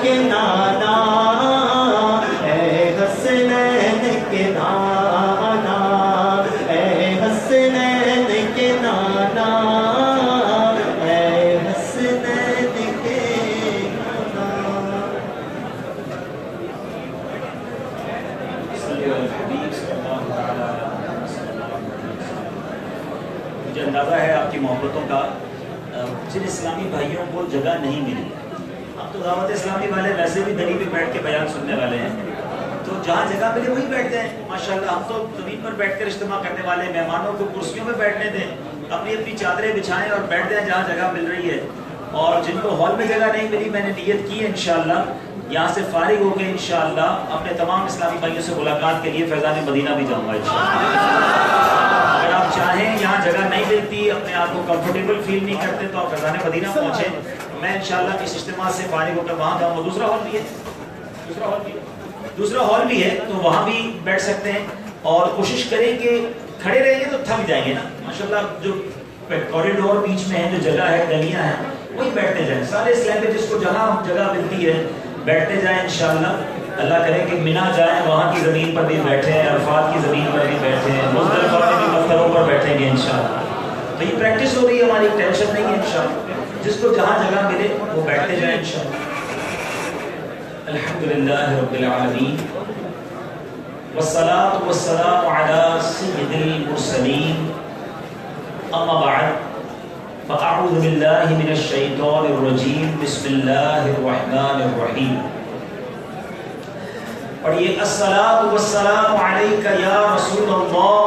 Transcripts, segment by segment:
کے نانا اے حسنین کے نانا اے حسنین کے نانا اے حسنین کے نانا. مجھے اندازہ ہے آپ کی محبتوں کا. جن اسلامی بھائیوں کو جگہ نہیں ملی، اب تو دعوت اسلامی والے ویسے بھی دری پہ بیٹھ کے بیان سننے والے ہیں، تو جہاں جگہ ملے وہی بیٹھتے ہیں. ماشاءاللہ ہم تو زمین پر بیٹھ کر اجتماع کرنے والے، مہمانوں کو کرسیوں پہ بیٹھنے دیں، اپنی اپنی چادریں بچھائیں اور بیٹھ جائیں جہاں جگہ مل رہی ہے. اور جن کو ہال میں جگہ نہیں ملی، میں نے نیت کی ہے انشاءاللہ یہاں سے فارغ ہو کے انشاءاللہ اپنے تمام اسلامی بھائیوں سے ملاقات کے لیے فیضان مدینہ بھی جاؤں گا انشاءاللہ. اگر آپ چاہیں یہاں جگہ نہیں ملتی، اپنے آپ کو کمفرٹیبل فیل نہیں کرتے، تو آپ فیضان مدینہ پہنچیں. میں انشاءاللہ اس اجتماع سے فارغ ہو کر وہاں جاؤں گا. دوسرا ہال بھی ہے تو وہاں بھی بیٹھ سکتے ہیں. اور کوشش کریں کہ کھڑے رہیں گے تو تھک جائیں گے نا. ماشاءاللہ جو کوریڈور بیچ میں ہے، جو جگہ ہے، گلیاں ہیں، وہی بیٹھتے جائیں. سارے اسلام میں جس کو جہاں جگہ ملتی ہے بیٹھتے جائیں انشاءاللہ. اللہ کرے کہ منا جائیں، وہاں کی زمین پر بھی بیٹھے ہیں، عرفات کی زمین پر بھی بیٹھے ہیں، مزدلفہ میں بھی پتھروں پر بیٹھیں گے انشاءاللہ. تو یہ پریکٹس ہو رہی ہے ہماری، ٹینشن نہیں ہے انشاءاللہ. جس کو جہاں جگہ ملے وہ بیٹھتے جائیں انشاءاللہ. الحمدللہ رب العالمین والصلاة والسلام علی سید المرسلین. اما بعد فاعوذ باللہ من الشیطان الرجیم. بسم اللہ الرحمن الرحیم. پڑھیے الصلاۃ والسلام علیک یا رسول اللہ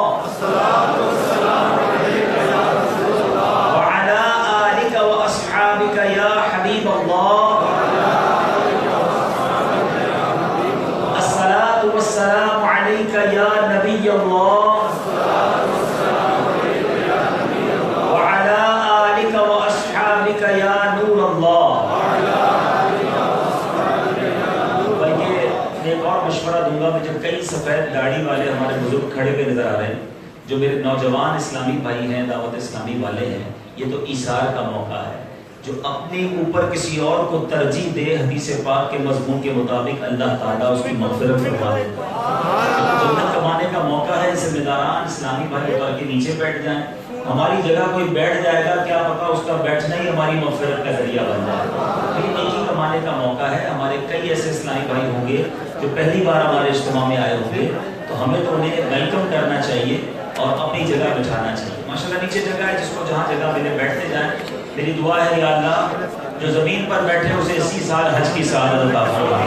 وعلی آلک واصحابک یا حبیب اللہ. الصلاۃ والسلام علیک یا نبی اللہ وعلی آلک واصحابک یا نور اللہ. ایک اور مشورہ دوں گا کہ جو کئی سفید داڑھی والے ہمارے بزرگ کھڑے ہوئے نظر آ رہے ہیں، جو میرے نوجوان اسلامی بھائی ہیں، دعوت اسلامی والے ہیں، یہ تو ایثار کا موقع ہے. جو اپنے اوپر کسی اور کو ترجیح دے، حدیث پاک کے مضمون کے مطابق اللہ تعالیٰ اس کی مغفرت فرما دے. جنت کمانے کا موقع ہے. ذمہ داران اسلامی بھائی اتر کے نیچے بیٹھ جائیں. ہماری جگہ کوئی بیٹھ جائے گا، کیا پتا اس کا بیٹھنا ہی ہماری مغفرت کا ذریعہ بن جائے. یہ نیکی کمانے کا موقع ہے. ہمارے کئی ایسے اسلامی بھائی ہوں گے جو پہلی بار ہمارے اجتماع میں آئے ہوں گے، تو ہمیں تو انہیں ویلکم کرنا چاہیے اور اپنی جگہ بٹھانا چاہیے. ماشاءاللہ نیچے جگہ ہے، جس کو جہاں جگہ ملے بیٹھتے جائیں. میری دعا ہے یا اللہ جو زمین پر بیٹھے اسے 80 سال حج کی سعادت عطا فرما.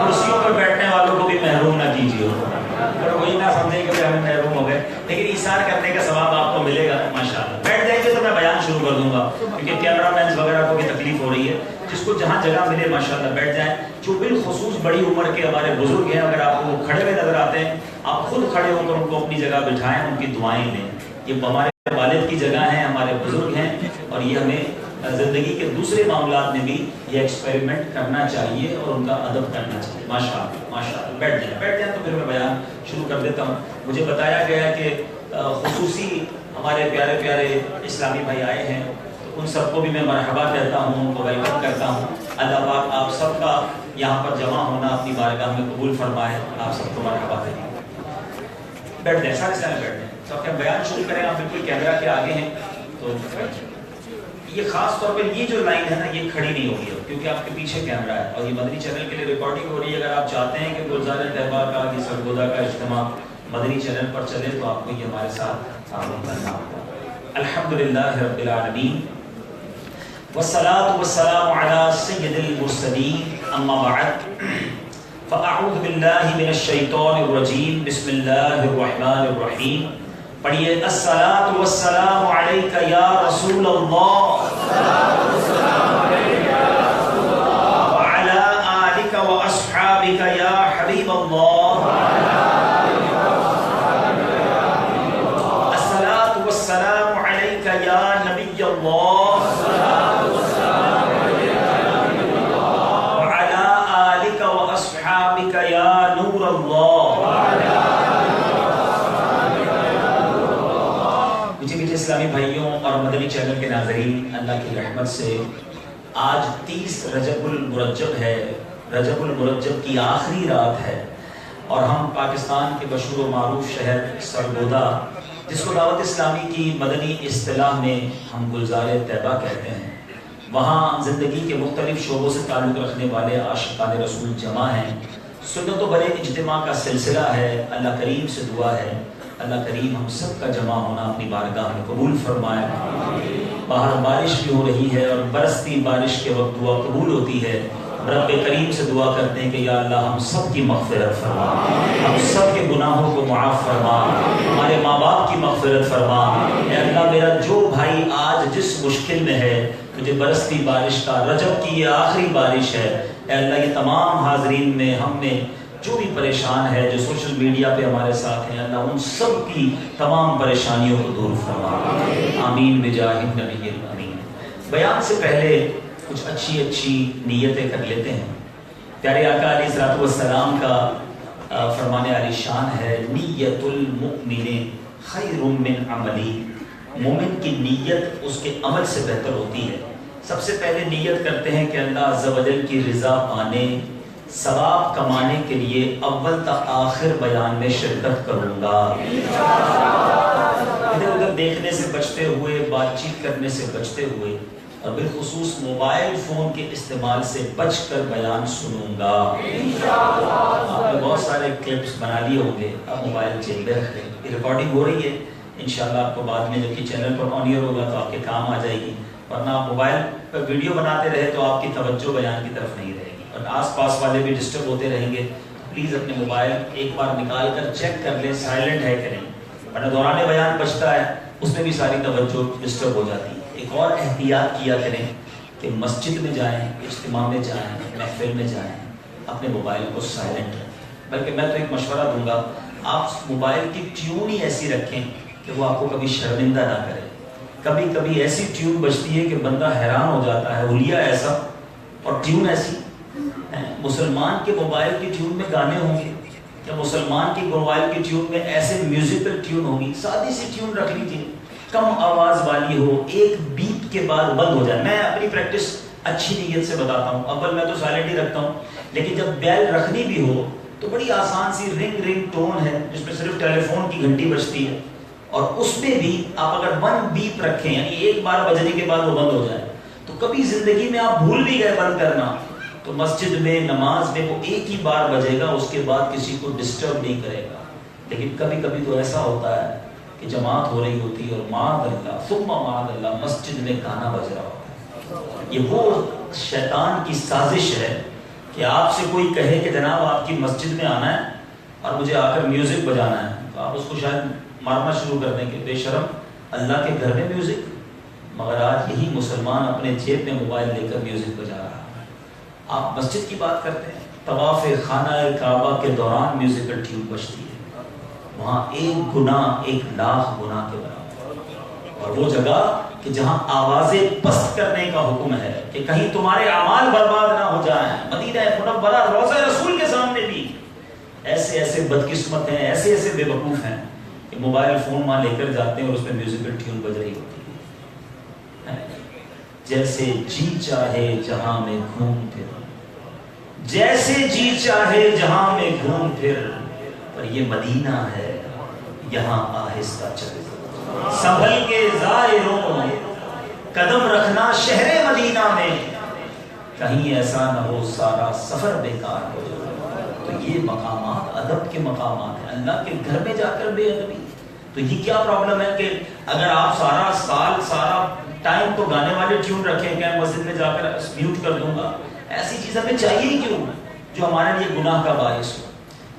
کرسیوں پر بیٹھنے والوں کو بھی محروم نہ کیجیے، اور وہی نہ سمجھیں کہ ہمیں محروم ہو گئے. لیکن ایثار کرنے کا ثواب آپ کو ملے گا ماشاءاللہ. بیٹھ جائیں گے تو میں بیان شروع کر دوں گا، کیونکہ کیمرہ مینز وغیرہ کو بھی تکلیف ہو رہی ہے. جس کو جہاں جگہ ملے ماشاءاللہ بیٹھ جائیں. جو بالخصوص بڑی عمر کے ہمارے بزرگ ہیں، اگر آپ کو کھڑے ہوئے نظر آتے ہیں، آپ خود کھڑے ہو کر ان کو اپنی جگہ بٹھائیں، ان کی دعائیں لیں. یہ ہمارے والد کی جگہ ہیں، ہمارے بزرگ ہیں، اور یہ ہمیں زندگی کے دوسرے معاملات میں بھی یہ ایکسپیریمنٹ کرنا چاہیے اور ان کا ادب کرنا چاہیے. ماشاءاللہ ماشاءاللہ. بیٹھ جائیں تو پھر میں بیان شروع کر دیتا ہوں. مجھے بتایا گیا ہے کہ خصوصی ہمارے پیارے پیارے اسلامی بھائی آئے ہیں، تو ان سب کو بھی میں مرحبا کہتا ہوں، ان کو ویلکم کرتا ہوں. اللہ پاک آپ سب کا یہاں پر جمع ہونا اپنی بارگاہ میں قبول فرمائے. آپ سب کو مرحبا کہیں. بیٹھ جائیں، سارے اسلامی بیٹھ جائیں. تو ہم بیان شروع کریں. آپ بالکل کیمرہ کے آگے ہیں، تو یہ خاص طور پر یہ جو لائن ہے نا، یہ کھڑی نہیں ہوگی کیونکہ آپ کے پیچھے کیمرہ ہے اور یہ مدنی چینل کے لیے ریکارڈنگ ہو رہی ہے. اگر آپ چاہتے ہیں کہ گلزار طیبہ کا یہ سرگودا کا اجتماع مدنی چینل پر چلے تو آپ کو یہ ہمارے ساتھ تعاون کرنا ہوگا. الحمدللہ رب العالمین والصلاة والسلام علی سید المرسلین. اما بعد فاعوذ باللہ من الشیطان الرجیم. بسم اللہ الرحمن الرحیم. پڑھیے الصلاۃ والسلام علیک یا رسول اللہ وعلی آلک واصحابک یا حبیب اللہ. الصلاۃ والسلام علیک یا نبی اللہ وعلی آلک واصحابک یا نور اللہ. اسلامی بھائیوں اور مدنی چینل کے ناظرین، اللہ کی رحمت سے آج 30 رجب المرجب ہے رجب المرجب کی آخری رات ہے، اور ہم پاکستان کے مشہور و معروف شہر سرگودا، جس کو دعوت اسلامی کی مدنی اصطلاح میں ہم گلزار طیبہ کہتے ہیں، وہاں زندگی کے مختلف شعبوں سے تعلق رکھنے والے عاشقان رسول جمع ہیں۔ سنت و بڑے اجتماع کا سلسلہ ہے۔ اللہ کریم سے دعا ہے اللہ کریم ہم سب کا جمع ہونا اپنی بارگاہ میں قبول فرمائے۔ باہر بارش بھی ہو رہی ہے اور برستی بارش کے وقت دعا قبول ہوتی ہے۔ رب کریم سے دعا کرتے ہیں کہ یا اللہ ہم سب کی مغفرت فرما، ہم سب کے گناہوں کو معاف فرما، ہمارے ماں باپ کی مغفرت فرما۔ اے اللہ میرا جو بھائی آج جس مشکل میں ہے، تجھے برستی بارش کا، رجب کی یہ آخری بارش ہے، اے اللہ یہ تمام حاضرین میں ہم میں جو بھی پریشان ہے، جو سوشل میڈیا پہ ہمارے ساتھ ہیں، اللہ ان سب کی تمام پریشانیوں کو دور فرما، آمین بجاہ النبی الامین۔ بیان سے پہلے کچھ اچھی نیتیں کر لیتے ہیں۔ پیارے آقا علیہ الصلوۃ والسلام کا فرمان عالی شان ہے، نیت المؤمن خیر من عملی، مومن کی نیت اس کے عمل سے بہتر ہوتی ہے۔ سب سے پہلے نیت کرتے ہیں کہ اللہ عز و جل کی رضا پانے، ثواب کمانے کے لیے اول تا آخر بیان میں شرکت کروں گا، ادھر ادھر دیکھنے سے بچتے ہوئے، بات چیت کرنے سے بچتے ہوئے، اور بالخصوص موبائل فون کے استعمال سے بچ کر بیان سنوں گا۔ آپ نے بہت سارے کلپس بنا لیے ہوں گے، اب موبائل جیب میں رکھ لیں، یہ ریکارڈنگ ہو رہی ہے، انشاءاللہ آپ کو بعد میں جب کہ چینل پر آن ایئر ہوگا تو آپ کے کام آ جائے گی، ورنہ آپ موبائل پر ویڈیو بناتے رہے تو آپ کی توجہ بیان کی طرف نہیں رہے گی، اور آس پاس والے بھی ڈسٹرب ہوتے رہیں گے۔ پلیز اپنے موبائل ایک بار نکال کر چیک کر لیں سائلنٹ ہے کہ نہیں، ورنہ دوران بیان بچتا ہے، اس میں بھی ساری توجہ ڈسٹرب ہو جاتی ہے۔ ایک اور احتیاط کیا کریں کہ مسجد میں جائیں، اجتماع میں جائیں، محفل میں جائیں، اپنے موبائل کو سائلنٹ رکھیں۔ بلکہ میں تو ایک مشورہ دوں گا، آپ موبائل کی ٹیون ہی ایسی رکھیں کہ وہ آپ کو کبھی شرمندہ نہ کرے۔ کبھی کبھی ایسی ٹیون بجتی ہے کہ بندہ حیران ہو جاتا ہے، حلیہ ایسا اور ٹیون ایسی۔ مسلمان کے موبائل کی ٹیون میں گانے ہوں گے کیا؟ مسلمان کی موبائل کی ٹیون میں ایسے میوزیکل ٹیون ہوگی؟ سادی سی ٹیون رکھ لیجیے، کم آواز والی ہو، ایک بیپ کے بعد بند ہو جائے۔ میں اپنی پریکٹس اچھی نیت سے بتاتا ہوں، اول میں تو سائلنٹ ہی رکھتا ہوں، لیکن جب بیل رکھنی بھی ہو تو بڑی آسان سی رنگ ٹون ہے جس میں صرف ٹیلی فون کی گھنٹی بجتی ہے، اور اس میں بھی آپ اگر 1 بیپ رکھیں، یعنی ایک بار بجنے کے بعد وہ بند ہو جائے، تو کبھی زندگی میں آپ بھول بھی گئے بند کرنا، تو مسجد میں نماز میں وہ ایک ہی بار بجے گا، اس کے بعد کسی کو ڈسٹرب نہیں کرے گا۔ لیکن کبھی کبھی تو ایسا ہوتا ہے کہ جماعت ہو رہی ہوتی ہے اور معاذ اللہ ثم معاذ اللہ مسجد میں گانا بج رہا ہوتا ہے۔ یہ وہ شیطان کی سازش ہے کہ آپ سے کوئی کہے کہ جناب آپ کی مسجد میں آنا ہے اور مجھے آ کر میوزک بجانا ہے، تو آپ اس کو شاید مارنا شروع کر دیں کہ بے شرم، اللہ کے گھر میں میوزک۔ مگر آج یہی مسلمان اپنے جیب میں موبائل لے کر میوزک بجا رہا ہے۔ آپ مسجد کی بات کرتے ہیں، طواف خانہ کعبہ کے دوران میوزیکل ٹیون بجتی ہے، وہاں ایک گناہ 1,00,000 گناہ کے برابر۔ اور وہ جگہ کہ جہاں آوازیں پست کرنے کا حکم ہے کہ کہیں تمہارے اعمال برباد نہ ہو جائیں، مدینہ منورہ روضہ رسول کے سامنے بھی ایسے ایسے بدقسمت ہیں، ایسے ایسے بے وقوف ہیں کہ موبائل فون وہاں لے کر جاتے ہیں اور اس میں میوزیکل ٹیون بج رہی ہوتی ہے۔ جیسے جی چاہے جہاں میں گھوم پھر، جیسے جی چاہے جہاں میں گھوم پھر، پر یہ مدینہ ہے یہاں آہستہ چل، سنبھل کے زائروں قدم رکھنا شہر مدینہ میں، کہیں ایسا نہ ہو سارا سفر بیکار ہو جائے۔ تو یہ مقامات ادب کے مقامات ہیں، اللہ کے گھر میں جا کر بے ادبی۔ تو یہ کیا پرابلم ہے کہ اگر آپ سارا سال سارا ٹائم تو گانے والے ٹیون رکھیں کہ مسجد میں جا کر میوٹ کر دوں گا، ایسی چیز ہمیں چاہیے ہی کیوں جو ہمارے لیے گناہ کا باعث ہو۔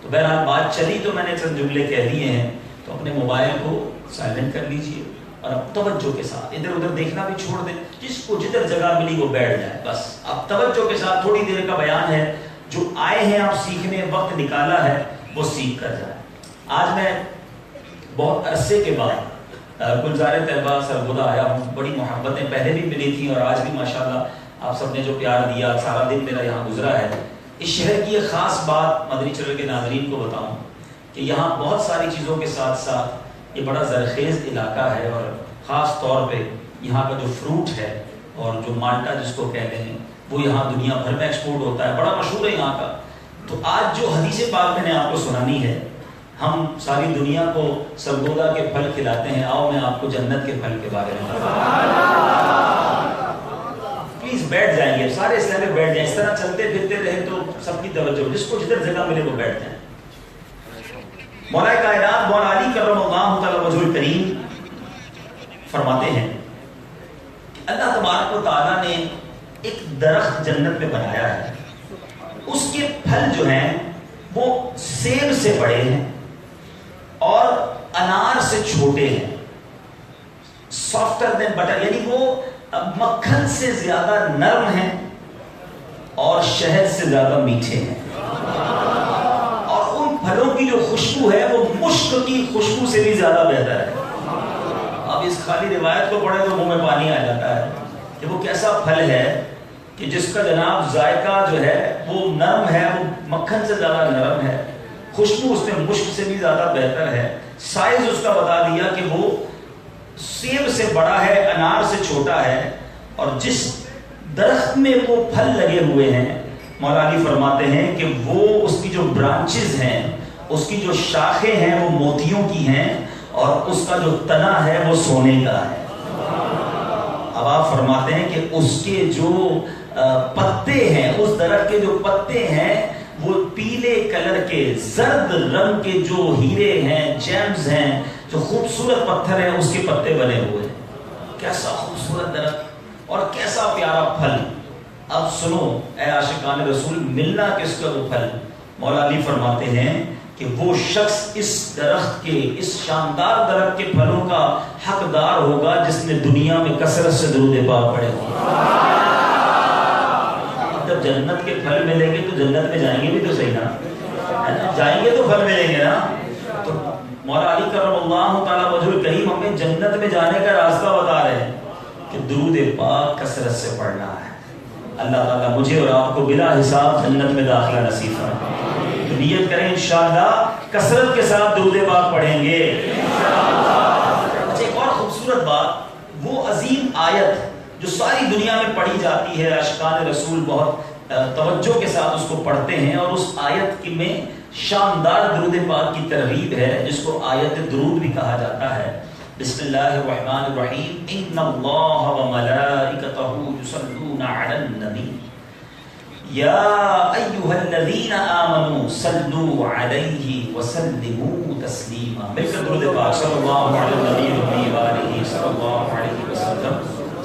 تو بہرحال بات چلی تو میں نے چند جملے کہہ دیے ہیں، تو اپنے موبائل کو سائلنٹ کر لیجئے اور اب توجہ کے ساتھ ادھر ادھر دیکھنا بھی چھوڑ دیں، جس کو جدھر جگہ ملی وہ بیٹھ جائے، بس اب توجہ کے ساتھ تھوڑی دیر کا بیان ہے، جو آئے ہیں آپ سیکھنے، وقت نکالا ہے وہ سیکھ کر جائیں۔ آج میں بہت عرصے کے بعد گلزار طیبہ سرگودا آیا ہوں، بڑی محبتیں پہلے بھی ملی تھیں اور آج بھی ماشاءاللہ آپ سب نے جو پیار دیا، سارا دن میرا یہاں گزرا ہے۔ اس شہر کی ایک خاص بات مدنی چینل کے ناظرین کو بتاؤں کہ یہاں بہت ساری چیزوں کے ساتھ ساتھ یہ بڑا زرخیز علاقہ ہے، اور خاص طور پہ یہاں کا جو فروٹ ہے اور جو مالٹا جس کو کہتے ہیں وہ یہاں دنیا بھر میں ایکسپورٹ ہوتا ہے، بڑا مشہور ہے یہاں کا۔ تو آج جو حدیث پاک میں نے آپ کو سنانی ہے، ہم ساری دنیا کو سرگودا کے پھل کھلاتے ہیں، آؤ میں آپ کو جنت کے پھل کے بارے میں پلیز بیٹھ جائیں گے سارے اسلام میں، بیٹھ جائیں، اس طرح چلتے پھرتے رہے تو سب کی توجہ، جس کو جدھر جگہ ملے وہ بیٹھ جائیں۔ مولا کائنات مولا علی کرم اللہ تعالی وجہ الکریم فرماتے ہیں کہ اللہ تبارک و تعالیٰ نے ایک درخت جنت میں بنایا ہے، اس کے پھل جو ہیں وہ سیب سے بڑے ہیں اور انار سے چھوٹے ہیں، سافٹر دین بٹر، یعنی وہ مکھن سے زیادہ نرم ہیں اور شہد سے زیادہ میٹھے ہیں، اور ان پھلوں کی جو خوشبو ہے وہ مشک کی خوشبو سے بھی زیادہ بہتر ہے۔ اب اس خالی روایت کو پڑھے تو منہ میں پانی آ جاتا ہے کہ وہ کیسا پھل ہے کہ جس کا جناب ذائقہ جو ہے وہ نرم ہے، وہ مکھن سے زیادہ نرم ہے، خوشبو اس میں مشک سے بھی زیادہ بہتر ہے، سائز اس کا بتا دیا کہ وہ سیب سے بڑا ہے، انار سے چھوٹا ہے، اور جس درخت میں وہ پھل لگے ہوئے ہیں مولا علی فرماتے ہیں کہ وہ اس کی جو برانچز ہیں، اس کی جو شاخیں ہیں وہ موتیوں کی ہیں، اور اس کا جو تنا ہے وہ سونے کا ہے۔ اب آپ فرماتے ہیں کہ اس کے جو پتے ہیں، اس درخت کے جو پتے ہیں وہ پیلے کلر کے زرد رنگ کے جو ہیرے ہیں، جیمز ہیں، جو خوبصورت پتھر ہیں، اس کے پتے بنے ہوئے ہیں۔ کیسا خوبصورت درخت اور کیسا پیارا پھل۔ اب سنو اے عاشقان رسول، ملنا کس کا وہ پھل؟ مولا علی فرماتے ہیں کہ وہ شخص اس درخت کے، اس شاندار درخت کے پھلوں کا حقدار ہوگا جس نے دنیا میں کثرت سے درود پاک پڑھے ہوں۔ جب جنت کے پھل ملیں گے تو جنت میں جائیں گے بھی تو صحیح نا، جائیں گے تو پھل ملیں گے نا۔ تو مولا علی کرم اللہ تعالی وجہ الکریم ہمیں جنت میں جانے کا راستہ بتا رہے ہیں کہ درود پاک کثرت سے پڑھنا ہے۔ اللہ تعالیٰ مجھے اور آپ کو بلا حساب جنت میں داخلہ نصیب فرمائے۔ تو نیت کریں انشاءاللہ کثرت کے ساتھ درود پاک پڑھیں گے۔ اچھا، ایک اور خوبصورت بات، وہ عظیم آیت جو ساری دنیا میں پڑھی جاتی ہے، عاشقان رسول بہت توجہ کے ساتھ اس کو پڑھتے ہیں، اور اس آیت کی میں شاندار درود پاک کی ترغیب ہے جس کو آیت درود بھی کہا جاتا ہے۔ بسم اللہ الرحمن الرحیم، ان اللہ وملائکتہ یصلون علی النبی یا ایھا الذین آمنوا صلوا علیہ وسلموا تسلیما۔ مل کر درود پاک صلی اللہ علیہ النبی وآلہ صلی اللہ علیہ وسلم،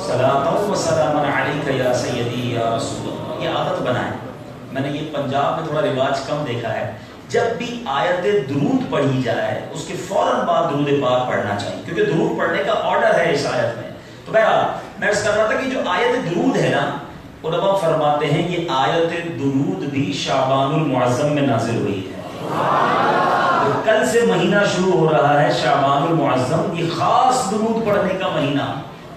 صلاۃ و سلام علیک یا سیدی یا رسول اللہ۔ یہ عادت بنائیں، میں نے یہ پنجاب میں تھوڑا رواج کم دیکھا ہے، جب بھی آیت درود پڑھی جائے اس کے فوراً بعد درود پاک پڑھنا چاہیے، کیونکہ درود پڑھنے کا آرڈر ہے اس آیت میں۔ تو بہرحال میں عرض کر رہا تھا کہ جو آیت درود ہے نا، علماء فرماتے ہیں یہ آیت درود بھی شعبان المعظم میں نازل ہوئی ہے۔ تو کل سے مہینہ شروع ہو رہا ہے شعبان المعظم، یہ خاص درود پڑھنے کا مہینہ،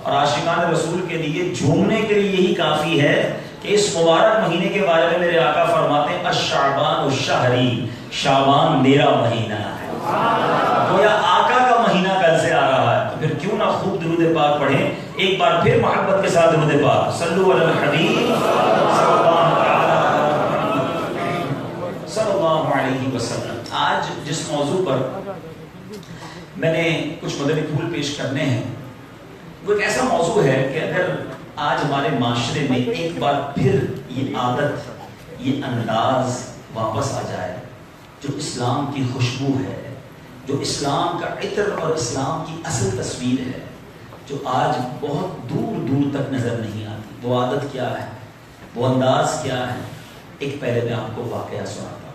اور عاشقان رسول کے لیے جھومنے کے لیے یہی کافی ہے کہ اس مبارک مہینے کے بارے میں میرے آقا فرماتے ہیں الشعبان الشہری، شعبان میرا مہینہ ہے، گویا آقا کا مہینہ کل سے آ رہا ہے، تو پھر کیوں نہ خوب درود پاک پڑھیں۔ ایک بار پھر محبت کے ساتھ درود پاک، صلو علی الحبیب صلی اللہ علیہ وسلم۔ آج جس موضوع پر میں نے کچھ مدنی پھول پیش کرنے ہیں وہ ایک ایسا موضوع ہے کہ اگر آج ہمارے معاشرے میں ایک بار پھر یہ عادت، یہ انداز واپس آ جائے جو اسلام کی خوشبو ہے، جو اسلام کا عطر اور اسلام کی اصل تصویر ہے، جو آج بہت دور دور تک نظر نہیں آتی، وہ عادت کیا ہے، وہ انداز کیا ہے؟ ایک پہلے میں آپ کو واقعہ سناتا ہوں۔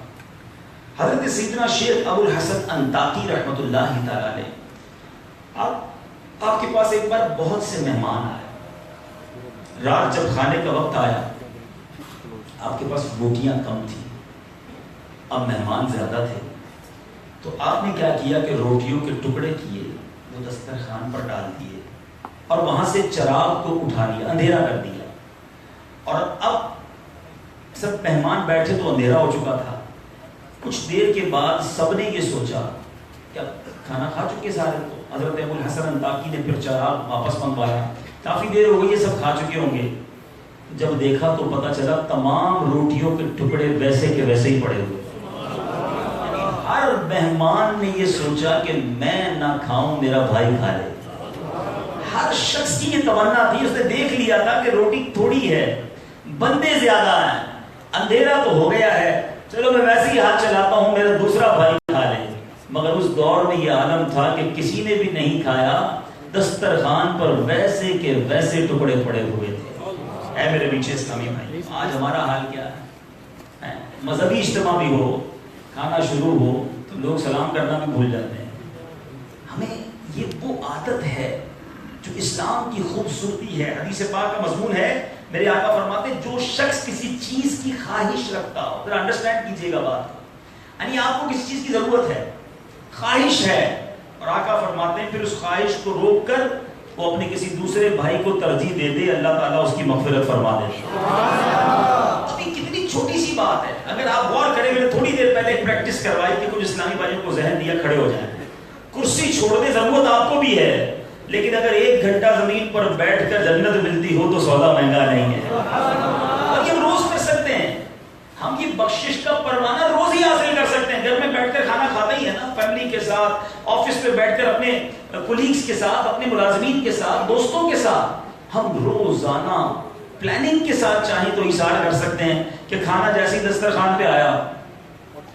حضرت سیدنا شیخ ابو الحسن انطاکی رحمۃ اللہ تعالی علیہ، آپ کے پاس ایک بار بہت سے مہمان آئے، رات جب کھانے کا وقت آیا آپ کے پاس روٹیاں کم تھیں، اب مہمان زیادہ تھے، تو آپ نے کیا کیا کہ روٹیوں کے ٹکڑے کیے، وہ دسترخوان پر ڈال دیے اور وہاں سے چراغ کو اٹھا لیا، اندھیرا کر دیا، اور اب سب مہمان بیٹھے تو اندھیرا ہو چکا تھا۔ کچھ دیر کے بعد سب نے یہ سوچا کہ اب کھانا کھا چکے سارے، تو حضرت ابو الحسن انطاکی نے پھر چراغ واپس منگوایا کافی دیر ہو گئی یہ سب کھا چکے ہوں گے. جب دیکھا تو پتا چلا تمام روٹیوں کے ٹکڑے ویسے کے ویسے ہی پڑے ہوئے. ہر مہمان نے یہ سوچا کہ میں نہ کھاؤں میرا بھائی کھا لے. ہر شخص کی یہ تمنا تھی. اس نے دیکھ لیا تھا کہ روٹی تھوڑی ہے, بندے زیادہ ہیں, اندھیرا تو ہو گیا ہے, چلو میں ویسے ہی ہاتھ چلاتا ہوں میرا دوسرا بھائی کھا لے. مگر اس دور میں یہ عالم تھا کہ کسی نے بھی نہیں کھایا, دسترخوان پر ویسے کے ویسے ٹکڑے پڑے ہوئے تھے. اے میرے پیچھے اسلامی بھائی, آج ہمارا حال کیا ہے؟ مذہبی اجتماع بھی ہو, کھانا شروع ہو تو لوگ سلام کرنا بھی بھول جاتے ہیں. ہمیں یہ وہ عادت ہے جو اسلام کی خوبصورتی ہے. حدیث پاک کا مضمون ہے, میرے آقا فرماتے ہیں جو شخص کسی چیز کی خواہش رکھتا ہو, ذرا انڈرسٹینڈ کیجئے گا بات, یعنی آپ کو کسی چیز کی ضرورت ہے, خواہش ہے, اور آقا فرماتے ہیں پھر اس خواہش کو روک کر وہ اپنے کسی دوسرے بھائی کو ترجیح دے دے, اللہ تعالیٰ اس کی مغفرت فرما دے. ابھی کتنی چھوٹی سی بات ہے, اگر آپ غور کریں, میں نے تھوڑی دیر پہلے ایک پریکٹس کروائی کہ کچھ اسلامی بھائیوں کو ذہن دیا کھڑے ہو جائیں. کرسی چھوڑ دیں, ضرورت آپ کو بھی ہے, لیکن اگر 1 گھنٹہ زمین پر بیٹھ کر جنت ملتی ہو تو سودا مہنگا نہیں ہے. اور یہ ہم روز کر سکتے ہیں. ہم یہ بخشش کا پروانہ روز ہی حاصل کر سکتے ہیں. گھر میں بیٹھ کر کھانا کھاتا ہی ہے نا, فیملی کے ساتھ, آفس پہ بیٹھ کر اپنے کولیگز کے ساتھ, اپنے ملازمین کے ساتھ, دوستوں کے ساتھ, ہم روزانہ پلاننگ کے ساتھ چاہیں تو ایثار کر سکتے ہیں کہ کھانا جیسے ہی دسترخوان پہ آیا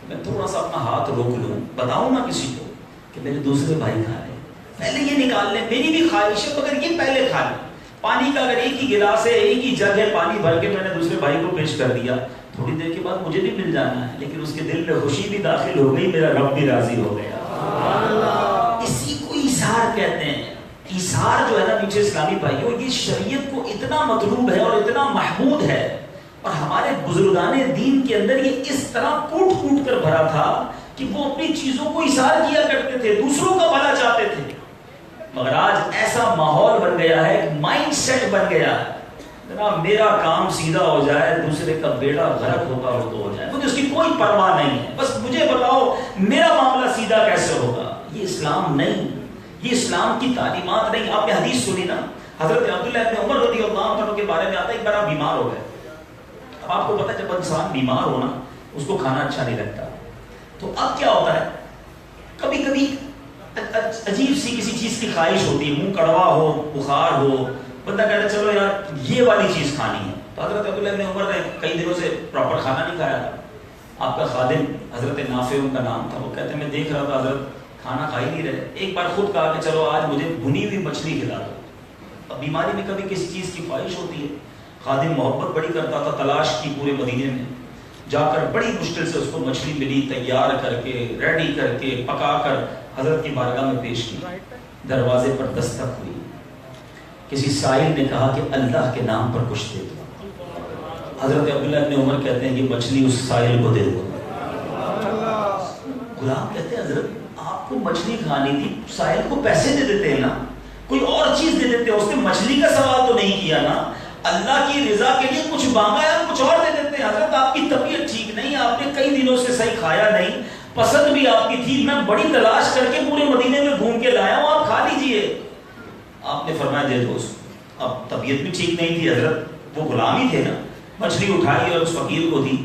میں تھوڑا سا اپنا ہاتھ روک لوں, بتاؤں نا کسی کو کہ میرے دوسرے بھائی کھا لیں, پہلے یہ نکال لیں, میری بھی خواہش ہے تو اگر یہ پہلے کھا لیں. پانی کا اگر ایک ہی گلاس ہے, ایک ہی جگ ہے, پانی بھر کے میں نے دوسرے بھائی کو پیش کر دیا, تھوڑی دیر کے بعد مجھے بھی مل جانا ہے, لیکن اس کے دل میں خوشی بھی داخل ہو گئی, میرا رب بھی راضی ہو گیا. اسی کو ایثار کہتے ہیں. ایثار جو ہے نا پیچھے اسلامی بھائیوں, یہ شریعت کو اتنا مطلوب ہے اور اتنا محمود ہے, اور ہمارے بزرگان دین کے اندر یہ اس طرح کوٹ کوٹ کر بھرا تھا کہ وہ اپنی چیزوں کو ایثار کیا کرتے تھے, دوسروں کا بھلا چاہتے تھے. مگر آج ایسا ماحول بن گیا ہے, ایک مائنڈ سیٹ بن گیا ہے, جناب میرا کام سیدھا ہو جائے, دوسرے کا بیڑا غرق ہوتا ہو تو ہو جائے, مجھے اس کی کوئی پرواہ نہیں ہے, بس مجھے بتاؤ میرا معاملہ سیدھا کیسے ہوگا. یہ اسلام نہیں, یہ اسلام کی تعلیمات نہیں. آپ نے حدیث سنی نا, حضرت عبداللہ ابن عمر رضی اللہ عنہ کے بارے میں آتا ہے, ایک بار بیمار ہو گئے. اب آپ کو پتا ہے جب انسان بیمار ہو نا, اس کو کھانا اچھا نہیں لگتا, تو اب کیا ہوتا ہے, کبھی کبھی عجیب سی کسی چیز کی خواہش ہوتی ہے, منہ کڑوا ہو, بخار ہو, بندہ کہتا ہے چلو یار یہ والی چیز کھانی ہے. تو حضرت عبداللہ ابن عمر نے کئی دنوں سے پراپر کھانا نہیں کھایا تھا. آپ کا خادم حضرت نافع ان کا نام تھا, وہ کہتے ہیں میں دیکھ رہا تھا حضرت کھانا کھا ہی نہیں رہے. ایک بار خود کہا کہ چلو آج مجھے بھنی ہوئی مچھلی کھلا دو. اب بیماری میں کبھی کسی چیز کی خواہش ہوتی ہے. خادم محبت بڑی کرتا تھا, تلاش کی پورے مدینے میں, جا کر بڑی مشکل سے اس کو مچھلی ملی, تیار کر کے, ریڈی کر کے, پکا کر حضرت کی بارگاہ میں پیش کی. دروازے پر دستک ہوئی, کسی سائل نے کہا کہ اللہ کے نام پر کچھ دے دو. حضرت عبداللہ ابن عمر کہتے ہیں یہ مچھلی اس سائل کو دے دو. غلام کہتے ہیں حضرت آپ کو مچھلی کھانی تھی, سائل کو پیسے دے دیتے ہیں نا, کوئی اور چیز دے دیتے ہیں, اس نے مچھلی کا سوال تو نہیں کیا نا, اللہ کی رضا کے لیے کچھ مانگا ہے, کچھ اور دے دیتے ہیں. حضرت آپ کی طبیعت ٹھیک نہیں, آپ نے کئی دنوں سے صحیح کھایا نہیں, پسند بھی آپ کی تھی, میں بڑی تلاش کر کے پورے مدینے میں گھوم کے لایا ہوں, آپ کھا لیجئے. آپ نے فرمایا دے دو اس کو. اب طبیعت بھی ٹھیک نہیں تھی حضرت, وہ غلام ہی تھے نا, مچھلی اٹھائی اور اس فقیر کو دی,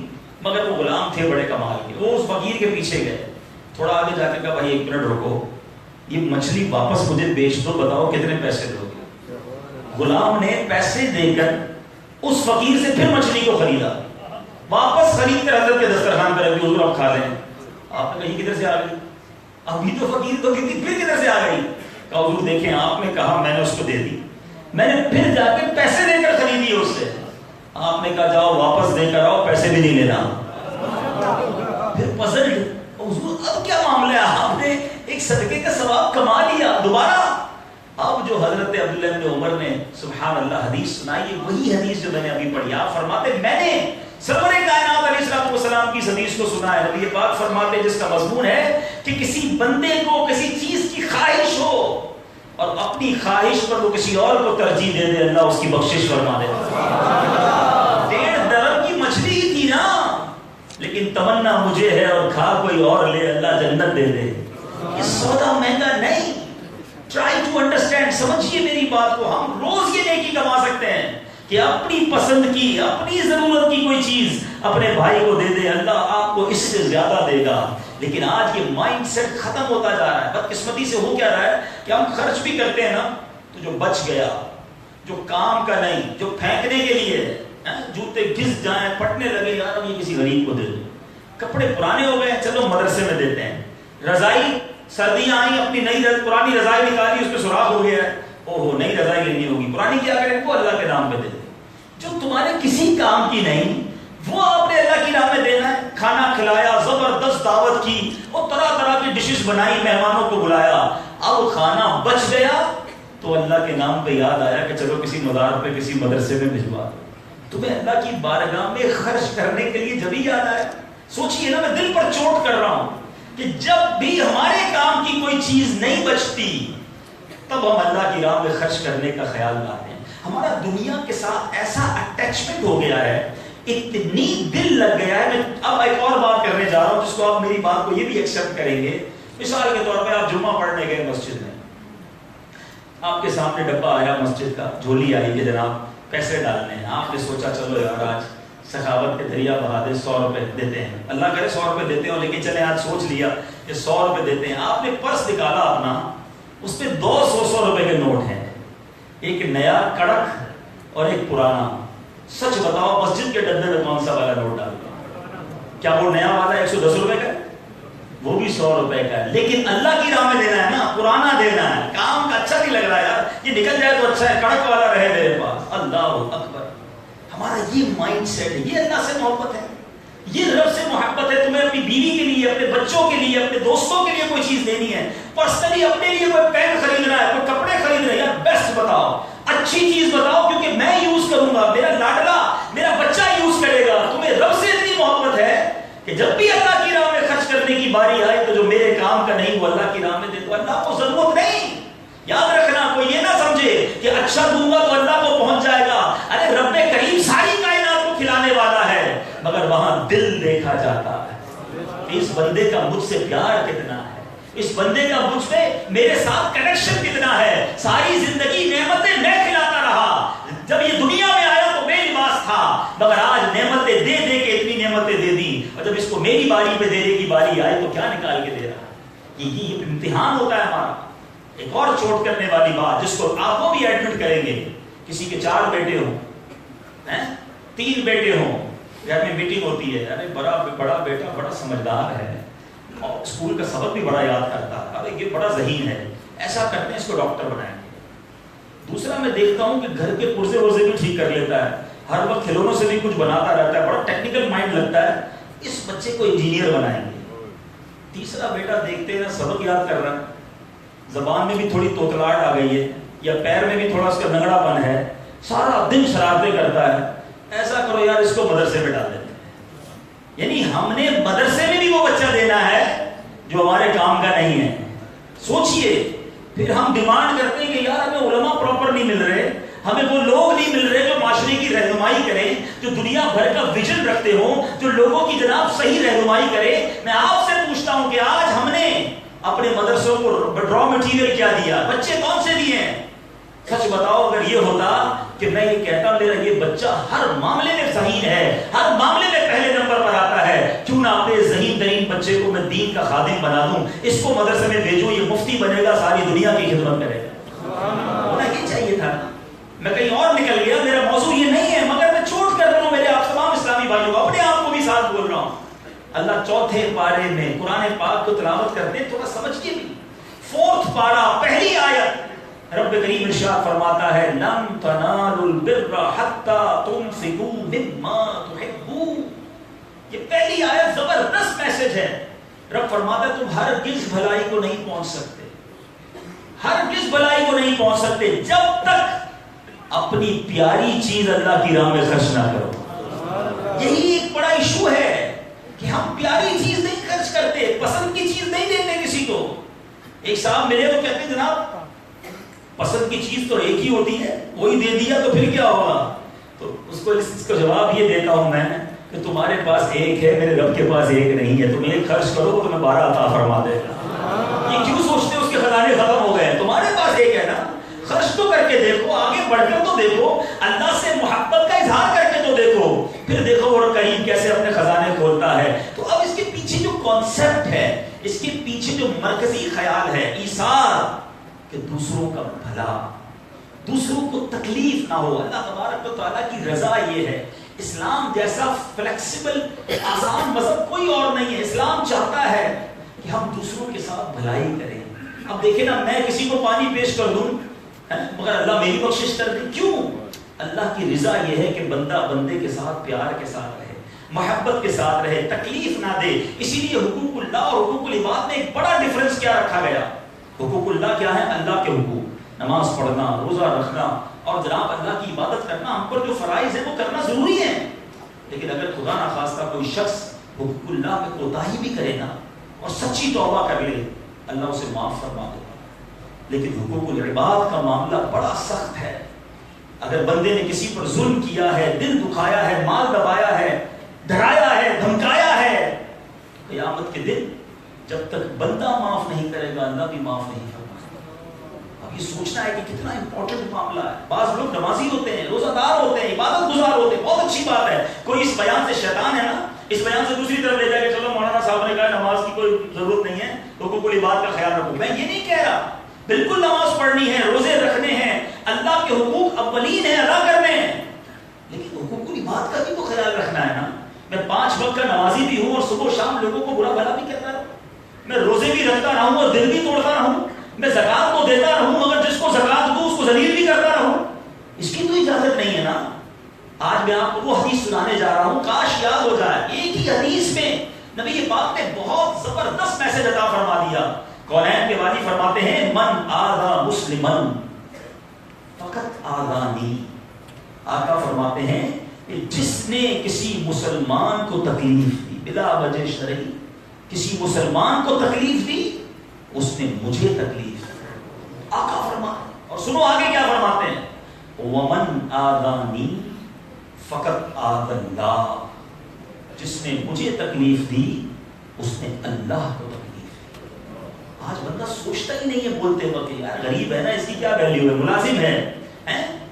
مگر وہ غلام تھے بڑے کمال کے, وہ اس فقیر کے پیچھے گئے, تھوڑا آگے جا کے کہا بھائی 1 منٹ رکو, یہ مچھلی واپس مجھے بیچ دو, بتاؤ کتنے پیسے دو گے. غلام نے پیسے دے کر اس فقیر سے پھر مچھلی کو خریدا, واپس خرید کر حضرت کے دسترخوان پر رکھی, حضور آپ کھا لیں. آپ نے کہی کدھر سے آ گئی, ابھی تو فقیر تو کی تھی, پھر کدھر سے آ گئی. کہا حضور دیکھیں آپ نے کہا, میں نے اس کو دے دی, میں نے پھر جا کے پیسے دے کر خریدی اس سے. آپ نے کہا جاؤ واپس دے کر آؤ, پیسے بھی نہیں لینا. پھر پزلڈ, حضور اب کیا معاملہ ہے, آپ نے ایک صدقے کا ثواب کما لیا دوبارہ. اب جو حضرت عبداللہ ابن عمر نے سبحان اللہ حدیث سنائی, یہ وہی حدیث جو میں نے ابھی پڑھی. آپ فرماتے میں نے سرور کائنات علیہ الصلوۃ والسلام کی حدیث کو سنا ہے. نبی پاک فرماتے جس کا مضمون ہے کہ کسی بندے کو کسی چیز کی خواہش ہو اور اپنی خواہش پر وہ کسی اور کو ترجیح دے دے, اللہ اس کی بخشش فرما دے. 1.5 درہم کی مچھلی ہی تھی نا, لیکن تمنا مجھے ہے اور کھا کوئی اور لے, اللہ جنت دے دے. یہ سودا مہنگا نہیں. ٹرائی ٹو انڈرسٹینڈ, سمجھیے میری بات کو. ہم روز یہ نیکی کما سکتے ہیں کہ اپنی پسند کی, اپنی ضرورت کی کوئی چیز اپنے بھائی کو دے دے, اللہ آپ کو اس سے زیادہ دے گا. لیکن آج یہ مائنڈ سیٹ ختم ہوتا جا رہا ہے. بدقسمتی سے ہو کیا رہا ہے کہ ہم خرچ بھی کرتے ہیں نا, تو جو بچ گیا, جو کام کا نہیں, جو پھینکنے کے لیے, جوتے گھس جائیں, پھٹنے لگے, یار ہم یہ کسی غریب کو دے دیں. کپڑے پرانے ہو گئے, چلو مدرسے میں دیتے ہیں. رضائی, سردیاں آئیں, اپنی نئی پرانی رضائی نکالی, اس پہ سوراخ ہو گیا ہے, اوہ نئی رضائی لینی ہوگی, پرانی کیا کریں, وہ اللہ کے نام پہ دے دیں. جو تمہارے کسی کام کی نہیں, وہ آپ نے اللہ کی راہ میں دینا ہے. کھانا کھلایا, زبردست دعوت کی, وہ طرح طرح کی ڈشز بنائی, مہمانوں کو بلایا, اب کھانا بچ گیا تو اللہ کے نام پہ یاد آیا کہ چلو کسی مزار پہ, کسی مدرسے میں بھجوا دو. تمہیں اللہ کی بارگاہ میں خرچ کرنے کے لیے جب ہی یاد آیا. سوچئے نا, میں دل پر چوٹ کر رہا ہوں کہ جب بھی ہمارے کام کی کوئی چیز نہیں بچتی تب ہم اللہ کی راہ میں خرچ کرنے کا خیال لاتے ہیں. ہمارا دنیا کے ساتھ ایسا اٹیچمنٹ ہو گیا ہے, اتنی دل لگ گیا ہے. میں اب ایک اور بات کرنے جا رہا ہوں جس کو آپ میری بات کو یہ بھی ایکسپٹ کریں گے. مثال کے طور پہ آپ جمعہ پڑھنے گئے مسجد میں, آپ کے سامنے ڈبہ آیا مسجد کا, جھولی آئی کہ جناب پیسے ڈالنے ہیں. آپ نے سوچا چلو یار آج سخاوت کے دریا بہا دے, 100 روپے دیتے ہیں, اللہ کرے 100 روپے دیتے ہوں, لیکن چلے آج سوچ لیا کہ 100 روپے دیتے ہیں. آپ نے پرس نکالا اپنا, اس پہ 200 روپے کے نوٹ ہیں, ایک نیا کڑک اور ایک پرانا. سچ بتاؤ مسجد کے ڈبے میں کون سا والا نوٹ ڈالتے ہیں؟ کیا وہ نیا والا 110 روپے کا ہے, وہ بھی 100 روپے کا ہے, لیکن اللہ کی راہ میں دینا ہے نا, پرانا دینا ہے. کام کا اچھا نہیں لگ رہا یار, یہ نکل جائے تو اچھا ہے, کڑک والا رہے میرے پاس. اللہ اکبر. ہمارا یہ مائنڈ سیٹ ہے. یہ اللہ سے محبت ہے, یہ رب سے محبت ہے. تمہیں اپنی بیوی کے لیے, اپنے بچوں کے لیے, اپنے دوستوں کے لیے کوئی چیز دینی ہے, پرسنلی اپنے لیے کوئی پین خریدنا ہے, کوئی کپڑے خریدنا ہے, یار بیسٹ بتاؤ, اچھی چیز بتاؤ, کیونکہ میں یوز کروں گا, میرا لاڈلا میرا بچہ یوز کرے گا. تمہیں رب سے اتنی محبت ہے کہ جب بھی اللہ کی راہ میں خرچ کرنے کی باری آئے تو جو میرے کام کا نہیں وہ اللہ کی راہ میں دے دو. اللہ کو ضرورت نہیں. یاد رکھنا, کوئی یہ نہ سمجھے کہ اچھا دوں گا تو اللہ کو پہنچ جائے گا. ارے رب کریم ساری کائنات کو کھلانے والا ہے, مگر وہاں دل دیکھا جاتا ہے. اس بندے کا مجھ سے پیار کتنا ہے, اس بندے کا مجھ پہ میرے ساتھ کنیکشن کتنا ہے. ساری زندگی نعمتیں میں کھلاتا رہا, جب یہ دنیا میں آیا تو بے لباس تھا, مگر آج نعمتیں دے دے کے اتنی نعمتیں دے دی, اور جب اس کو میری باری پہ دینے کی باری آئی تو کیا نکال کے دے رہا. یہ امتحان ہوتا ہے ہمارا. ایک اور چوٹ کرنے والی بات جس کو آپ وہ بھی ایڈمٹ کریں گے, کسی کے 4 بیٹے ہوں, 3 بیٹے ہوں, گھر میں میٹنگ ہوتی ہے, ارے بڑا بیٹا بڑا سمجھدار ہے اور اسکول کا سبق بھی بڑا یاد کرتا ہے, ارے یہ بڑا ذہین ہے, ایسا کرتے ہیں اس کو ڈاکٹر بنائیں گے. دوسرا میں دیکھتا ہوں کہ گھر کے پرزے ورزے بھی ٹھیک کر لیتا ہے, ہر وقت کھلونوں سے بھی کچھ بناتا رہتا ہے, بڑا ٹیکنیکل مائنڈ لگتا ہے, اس بچے کو انجینئر بنائیں گے. تیسرا بیٹا دیکھتے ہیں سبق یاد کر رہا ہے, زبان میں بھی تھوڑی توتلاہٹ آ گئی ہے, یا پیر میں بھی تھوڑا اس کا نگڑا پن ہے, سارا دن شرارتیں کرتا ہے, ایسا کرو یار اس کو مدرسے میں ڈال دیتے ہیں. یعنی ہم نے مدرسے میں بھی وہ بچہ دینا ہے جو ہمارے کام کا نہیں ہے. سوچئے, پھر ہم ڈیمانڈ کرتے ہیں کہ یار ہمیں علماء پراپر نہیں مل رہے, ہمیں وہ لوگ نہیں مل رہے جو معاشرے کی رہنمائی کریں, جو دنیا بھر کا ویژن رکھتے ہوں, جو لوگوں کی جناب صحیح رہنمائی کرے. میں آپ سے پوچھتا ہوں کہ آج ہم نے اپنے مدرسوں کو را مٹیریل کیا دیا, بچے کون سے دیے ہیں؟ سچ بتاؤ, اگر یہ ہوتا کہ میں یہ کہتا میرا یہ بچہ ہر معاملے میں ذہین ہے, ہر معاملے میں پہلے نمبر پر آتا ہے, کیوں نہ اپنے ذہین ترین بچے کو میں دین کا خادم بنا دوں, اس کو مدرسے میں بھیجوں, یہ مفتی بنے گا, ساری دنیا کی خدمت کرے گا. ہونا یہ چاہیے تھا. میں کہیں اور نکل گیا, میرا موضوع یہ نہیں ہے, مگر میں چوٹ کر رہا ہوں میرے آپ تمام اسلامی بھائیوں کو, اپنے آپ کو بھی ساتھ بول رہا ہوں. اللہ 4 پارے میں قرآن پاک کو تلاوت کرتے ہیں, تھوڑا سمجھیے بھی. 4 پارہ پہلی آیت, رب کریم ارشاد فرماتا ہے, لن تنالوا البر حتى تنفقوا مما تحبون. یہ پہلی آیت زبردست میسج ہے. رب فرماتا ہے تم ہرگز بھلائی کو نہیں پہنچ سکتے, ہرگز بھلائی کو نہیں پہنچ سکتے جب تک اپنی پیاری چیز اللہ کی راہ میں خرچ نہ کرو. یہی ایک بڑا ایشو ہے کہ ہم پیاری چیز نہیں خرچ کرتے, پسند کی چیز نہیں دیتے کسی کو. ایک صاحب میرے کو کہتے ہیں جناب پسند کی چیز تو ایک ہی ہوتی ہے, وہی دے دیا تو پھر کیا ہوگا. تو اس کو جواب یہ دیتا ہوں میں کہ تمہارے پاس ایک ہے, میرے رب کے پاس ایک نہیں ہے. تم ایک خرچ کرو تو تمہیں 12 عطا فرما دے گا. یہ کیوں سوچتے اس کے خزانے ختم ہو گئے؟ تمہارے پاس خرچ تو کر کے دیکھو, آگے بڑھ کر تو دیکھو, اللہ سے محبت کا اظہار کر کے تو دیکھو, پھر دیکھو اور کریم کیسے اپنے خزانے کھولتا ہے. تو اب اس کے پیچھے جو کانسیپٹ ہے, اس کے پیچھے جو مرکزی خیال ہے ایثار, کہ دوسروں کا بھلا, دوسروں کو تکلیف نہ ہو. اللہ تبارک و تعالیٰ کی رضا یہ ہے. اسلام جیسا فلیکسیبل آسان مذہب کوئی اور نہیں ہے. اسلام چاہتا ہے کہ ہم دوسروں کے ساتھ بھلائی کریں. اب دیکھیں نا, میں کسی کو پانی پیش کر دوں مگر اللہ میری بخشش کر دے, کیوں؟ اللہ کی رضا یہ ہے کہ بندہ بندے کے ساتھ پیار کے ساتھ رہے, محبت کے ساتھ رہے, تکلیف نہ دے. اسی لیے حقوق اللہ اور حقوق العباد میں ایک بڑا ڈفرنس کیا رکھا گیا. حقوق اللہ کیا ہے؟ اللہ کے حقوق, نماز پڑھنا, روزہ رکھنا اور جناب اللہ کی عبادت کرنا, ہم پر جو فرائض ہیں وہ کرنا ضروری ہے. لیکن اگر خدا نخواستہ کوئی شخص حقوق اللہ میں کوتاہی بھی کرے نا اور سچی توبہ کر لے, اللہ اسے معاف فرما دے. لیکن حقوق العباد کا معاملہ بڑا سخت ہے. اگر بندے نے کسی پر ظلم کیا ہے, دل دکھایا ہے, مال دبایا ہے, ڈرایا ہے, دھمکایا ہے, قیامت کے دن جب تک بندہ معاف نہیں کرے گا اللہ بھی معاف نہیں کرے گا. اب یہ سوچنا ہے کہ کتنا امپورٹنٹ معاملہ ہے. بعض لوگ نمازی ہوتے ہیں, روزہ دار ہوتے ہیں, عبادت گزار ہوتے ہیں, بہت اچھی بات ہے. کوئی اس بیان سے شیطان ہے نا, اس بیان سے دوسری طرف لے جائے کہ چلو مولانا صاحب نے کہا نماز کی کوئی ضرورت نہیں ہے, حقوق العباد کا خیال رکھو. میں یہ نہیں کہہ رہا, بالکل نماز پڑھنی ہے, روزے رکھنے ہیں, اللہ کے حقوق اولین ہیں, ادا کرنے ہیں, لیکن حقوق العباد کا بھی تو خیال رکھنا ہے نا. میں 5 وقت کا نمازی بھی ہوں اور صبح و شام لوگوں کو برا بھلا بھی کرتا رہوں, میں روزے بھی رکھتا رہوں اور دل بھی توڑتا رہوں, میں زکات تو دیتا رہوں مگر جس کو زکات دوں اس کو ذلیل بھی کرتا رہوں, اس کی تو اجازت نہیں ہے نا. آج میں آپ کو وہ حدیث سنانے جا رہا ہوں, کاش یاد ہو جائے. ایک ہی حدیث میں نبی پاک نے بہت زبردست میسج عطا فرما دیا. کونین کے والی فرماتے ہیں من آذا مسلمن فقط آذانی. آقا فرماتے ہیں کہ جس نے کسی مسلمان کو تکلیف دی بلا وجہ شرعی, کسی مسلمان کو تکلیف دی اس نے مجھے تکلیف دی. آقا فرماتے ہیں, اور سنو آگے کیا فرماتے ہیں, ومن آذانی فقط آذ اللہ. جس نے مجھے تکلیف دی اس نے اللہ کو تکلیف دی. آج بندہ سوچتا ہی نہیں ہے بولتے وقت, یار غریب ہے نا, اس کی کیا ویلیو ہے, ملازم ہے,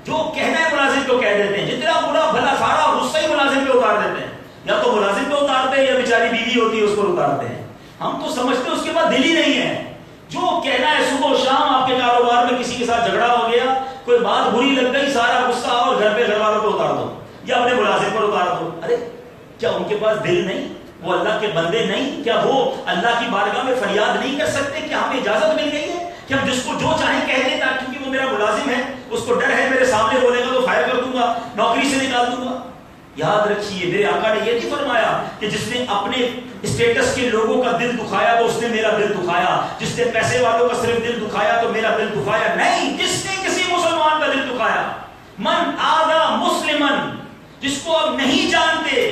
جو کہنا ہے ملازم کو کہہ دیتے ہیں, جتنا برا بھلا سارا غصہ ہی ملازم پہ اتار دیتے ہیں. یا تو ملازم پہ اتارتے ہیں یا بیچاری بیوی ہوتی ہے اس پر اتارتے ہیں. ہم تو سمجھتے ہیں اس کے بعد دل ہی نہیں ہے. جو کہنا ہے صبح و شام آپ کے کاروبار میں کسی کے ساتھ جھگڑا ہو گیا, کوئی بات بری لگ گئی, سارا غصہ اور گھر پہ گھر والوں پہ اتار دو یا اپنے ملازم پر اتار دو. ارے کیا ان کے پاس دل نہیں؟ وہ اللہ کے بندے نہیں؟ کیا وہ اللہ کی بارگاہ میں فریاد نہیں کر سکتے کہ ہمیں اجازت مل گئی ہے کہ ہم جس کو جو چاہیں کہہ دیں, کیونکہ وہ میرا ملازم ہے, اس کو ڈر ہے میرے سامنے بولے گا تو فائر کر دوں گا, نوکری سے نکال دوں گا. یاد رکھیے میرے آقا نے یہ نہیں فرمایا کہ جس نے اپنے اسٹیٹس کے لوگوں کا دل دکھایا تو اس نے میرا دل دکھایا, جس نے پیسے والوں کا صرف دل دکھایا تو میرا دل دکھایا. نہیں, جس نے کسی مسلمان کا دل دکھایا, من آذا مسلمن, جس کو اب نہیں جانتے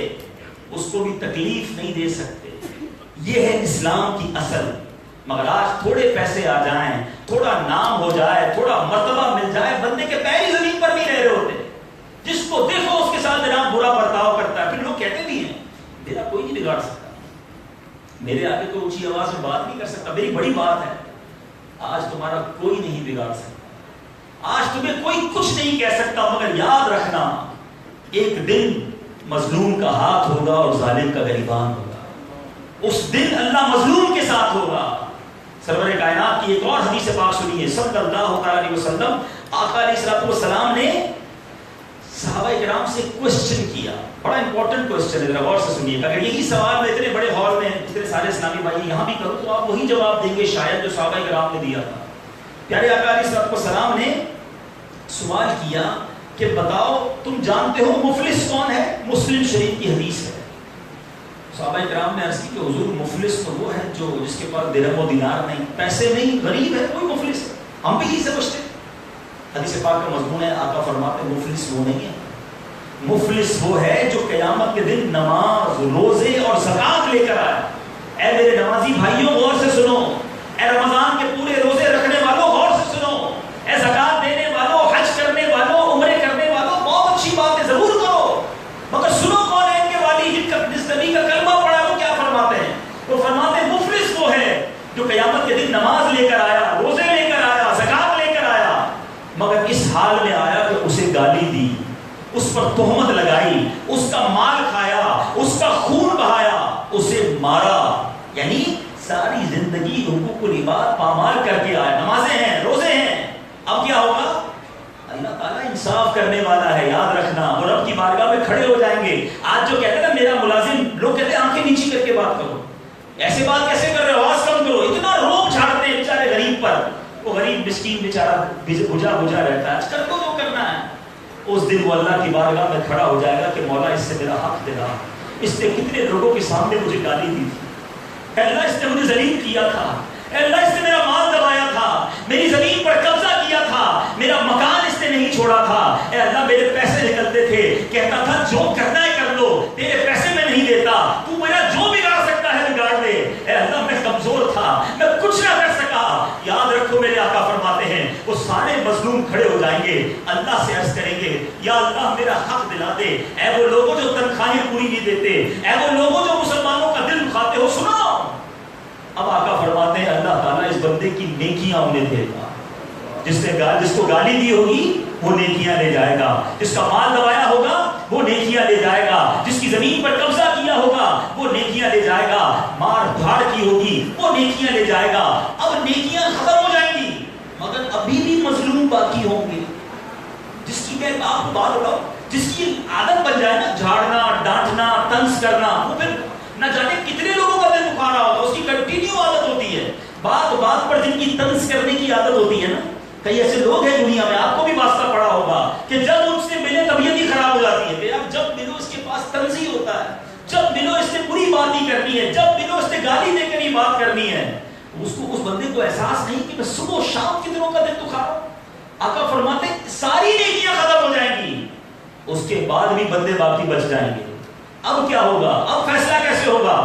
اس کو بھی تکلیف نہیں دے سکتے. یہ ہے اسلام کی اصل. مگر آج تھوڑے پیسے آ جائیں, تھوڑا نام ہو جائے, تھوڑا مرتبہ مل جائے, بندے کے پیر ہی زمین پر نہیں رہ رہے ہوتے. جس کو دیکھو اس کے ساتھ جناب برا برتاؤ کرتا ہے. پھر لوگ کہتے بھی ہیں میرا کوئی نہیں بگاڑ سکتا, میرے آگے کوئی اونچی آواز میں بات نہیں کر سکتا, میری بڑی بات ہے. آج تمہارا کوئی نہیں بگاڑ سکتا, آج تمہیں کوئی کچھ نہیں کہہ سکتا. مگر یاد رکھنا ایک دن مظلوم کا ہاتھ ہوگا اور ظالم کا گریبان ہوگا. اس دن اللہ مظلوم کے ساتھ ہوگا. سرور کائنات کی ایک اور حدیث پاک سنیے, صلی اللہ علیہ وسلم. آقا علیہ السلام نے صحابہ کرام سے کوسچن کیا, بڑا امپورٹنٹ کوسچن ہے, ذرا غور سے سنیے. اگر یہی سوال میں اتنے بڑے ہال میں اتنے سارے اسلامی بھائی یہاں بھی کروں تو آپ وہی جواب دیں گے شاید جو صحابہ کرام نے دیا تھا. پیارے آقا علیہ السلام نے سوال کیا کہ بتاؤ تم جانتے ہو مفلس کون ہے؟ مسلم شریف کی حدیث ہے. صحابہ کرام نے عرض کی کہ حضور مفلس تو وہ ہے جو جس کے پاس درہم و دینار نہیں, پیسے نہیں, غریب ہے, کوئی مفلس ہے. ہم بھی یہی سمجھتے ہیں. حدیث پاک کا مضمون ہے, آقا فرماتے ہیں مفلس وہ نہیں ہے. مفلس وہ ہے جو قیامت کے دن نماز, روزے اور زکات لے کر آئے. اے میرے نمازی بھائیوں غور سے سنو, اے رمضان کے پورے روزے رکھنے والوں غور سے سنو, اے زکات دینے والوں, حج کرنے والوں, عمرے کرنے والوں, بہت اچھی بات ہے, ضرور کرو. مگر سنو کون ہے ان کے والی جس نبی کا کلمہ پڑھا وہ کیا فرماتے ہیں؟ وہ فرماتے ہیں مفلس وہ ہے جو قیامت کے دن نماز لے کر آیا, روزے لے کر آیا, زکات لے کر آیا, بعد پامال کر کے آئے, نمازیں ہیں, روزے ہیں, اب کیا ہوگا؟ اللہ تعالیٰ انصاف کرنے والا ہے, یاد رکھنا. اور رب کی بارگاہ میں کھڑے ہو جائیں گے. آج جو کہتے ہیں نا میرا ملازم, لوگ کہتے ہیں آنکھیں نیچی کر کے بات کرو, ایسے بات کیسے کر رہے ہو, آواز کم کرو, اتنا روب جھاڑتے ہیں بیچارے غریب پر. وہ غریب مسکین بیچارہ بجھا رہتا ہے, کر دو جو کرنا ہے. اس دن وہ اللہ کی بارگاہ میں کھڑا ہو جائے گا کہ مولا اس سے میرا حق دلا, اس نے کتنے لوگوں کے سامنے مجھے گالی دی تھی, اللہ اس نے مجھے ذلیل کیا تھا, اللہ اس نے میرا مال دبایا تھا, میری زمین پر قبضہ کیا تھا, میرا مکان اس نے نہیں چھوڑا تھا, اے اللہ میرے پیسے نکلتے تھے, کہتا تھا جو کرنا ہے کر لو, تیرے پیسے میں نہیں دیتا, تو میرا جو بگاڑ سکتا ہے بگاڑ دے. اے اللہ میں کمزور تھا, میں کچھ نہ کر سکا. یاد رکھو میرے آقا فرماتے ہیں وہ سارے مظلوم کھڑے ہو جائیں گے, اللہ سے عرض کریں گے یا اللہ میرا حق دلا دے. اے وہ لوگوں جو تنخواہیں پوری نہیں دیتے, اے وہ لوگوں جو مسلمانوں کا دل دکھاتے ہو, سنو. اب آقا فرماتے ہیں اللہ تعالیٰ اس بندے کی نیکیاں انہیں دے گا. جس کو گالی دی ہوگی وہ نیکیاں لے جائے گا, جس کا مال دبایا ہوگا وہ نیکیاں لے جائے گا, جس کی زمین پر قبضہ کیا ہوگا وہ نیکیاں لے جائے گا, مار دھاڑ کی ہوگی وہ نیکیاں لے جائے گا. اب نیکیاں ختم ہو جائیں گی مگر ابھی بھی مظلوم باقی ہوں گے. جس کی میں آپ بات بتاؤ, جس کی عادت بن جائے نا جھاڑنا, ڈانٹنا, طنز کرنا, وہ پھر نہ جانے کتنے لوگوں کا دل دکھا رہا ہوتا, اس کی کنٹینیو عادت ہوتی ہے. بات پر جن کی طنز کرنے کی عادت ہوتی ہے نا, کئی ایسے لوگ ہیں دنیا میں, آپ کو بھی واسطہ پڑا ہوگا کہ جب ان سے ملے طبیعت ہی خراب ہو جاتی ہے. اب جب ملو اس کے پاس طنز ہی ہوتا ہے, جب ملو اس سے بری بات ہی کرنی ہے, جب ملو اس سے گالی دے کر ہی بات کرنی ہے. اس بندے کو احساس نہیں کہ میں صبح و شام کتنوں کا دل دکھا رہا ہوں. آقا فرماتے ساری نیکیاں ختم ہو جائیں گی, اس کے بعد بھی بندے باقی بچ جائیں گے. اب کیا ہوگا, اب فیصلہ کیسے ہوگا؟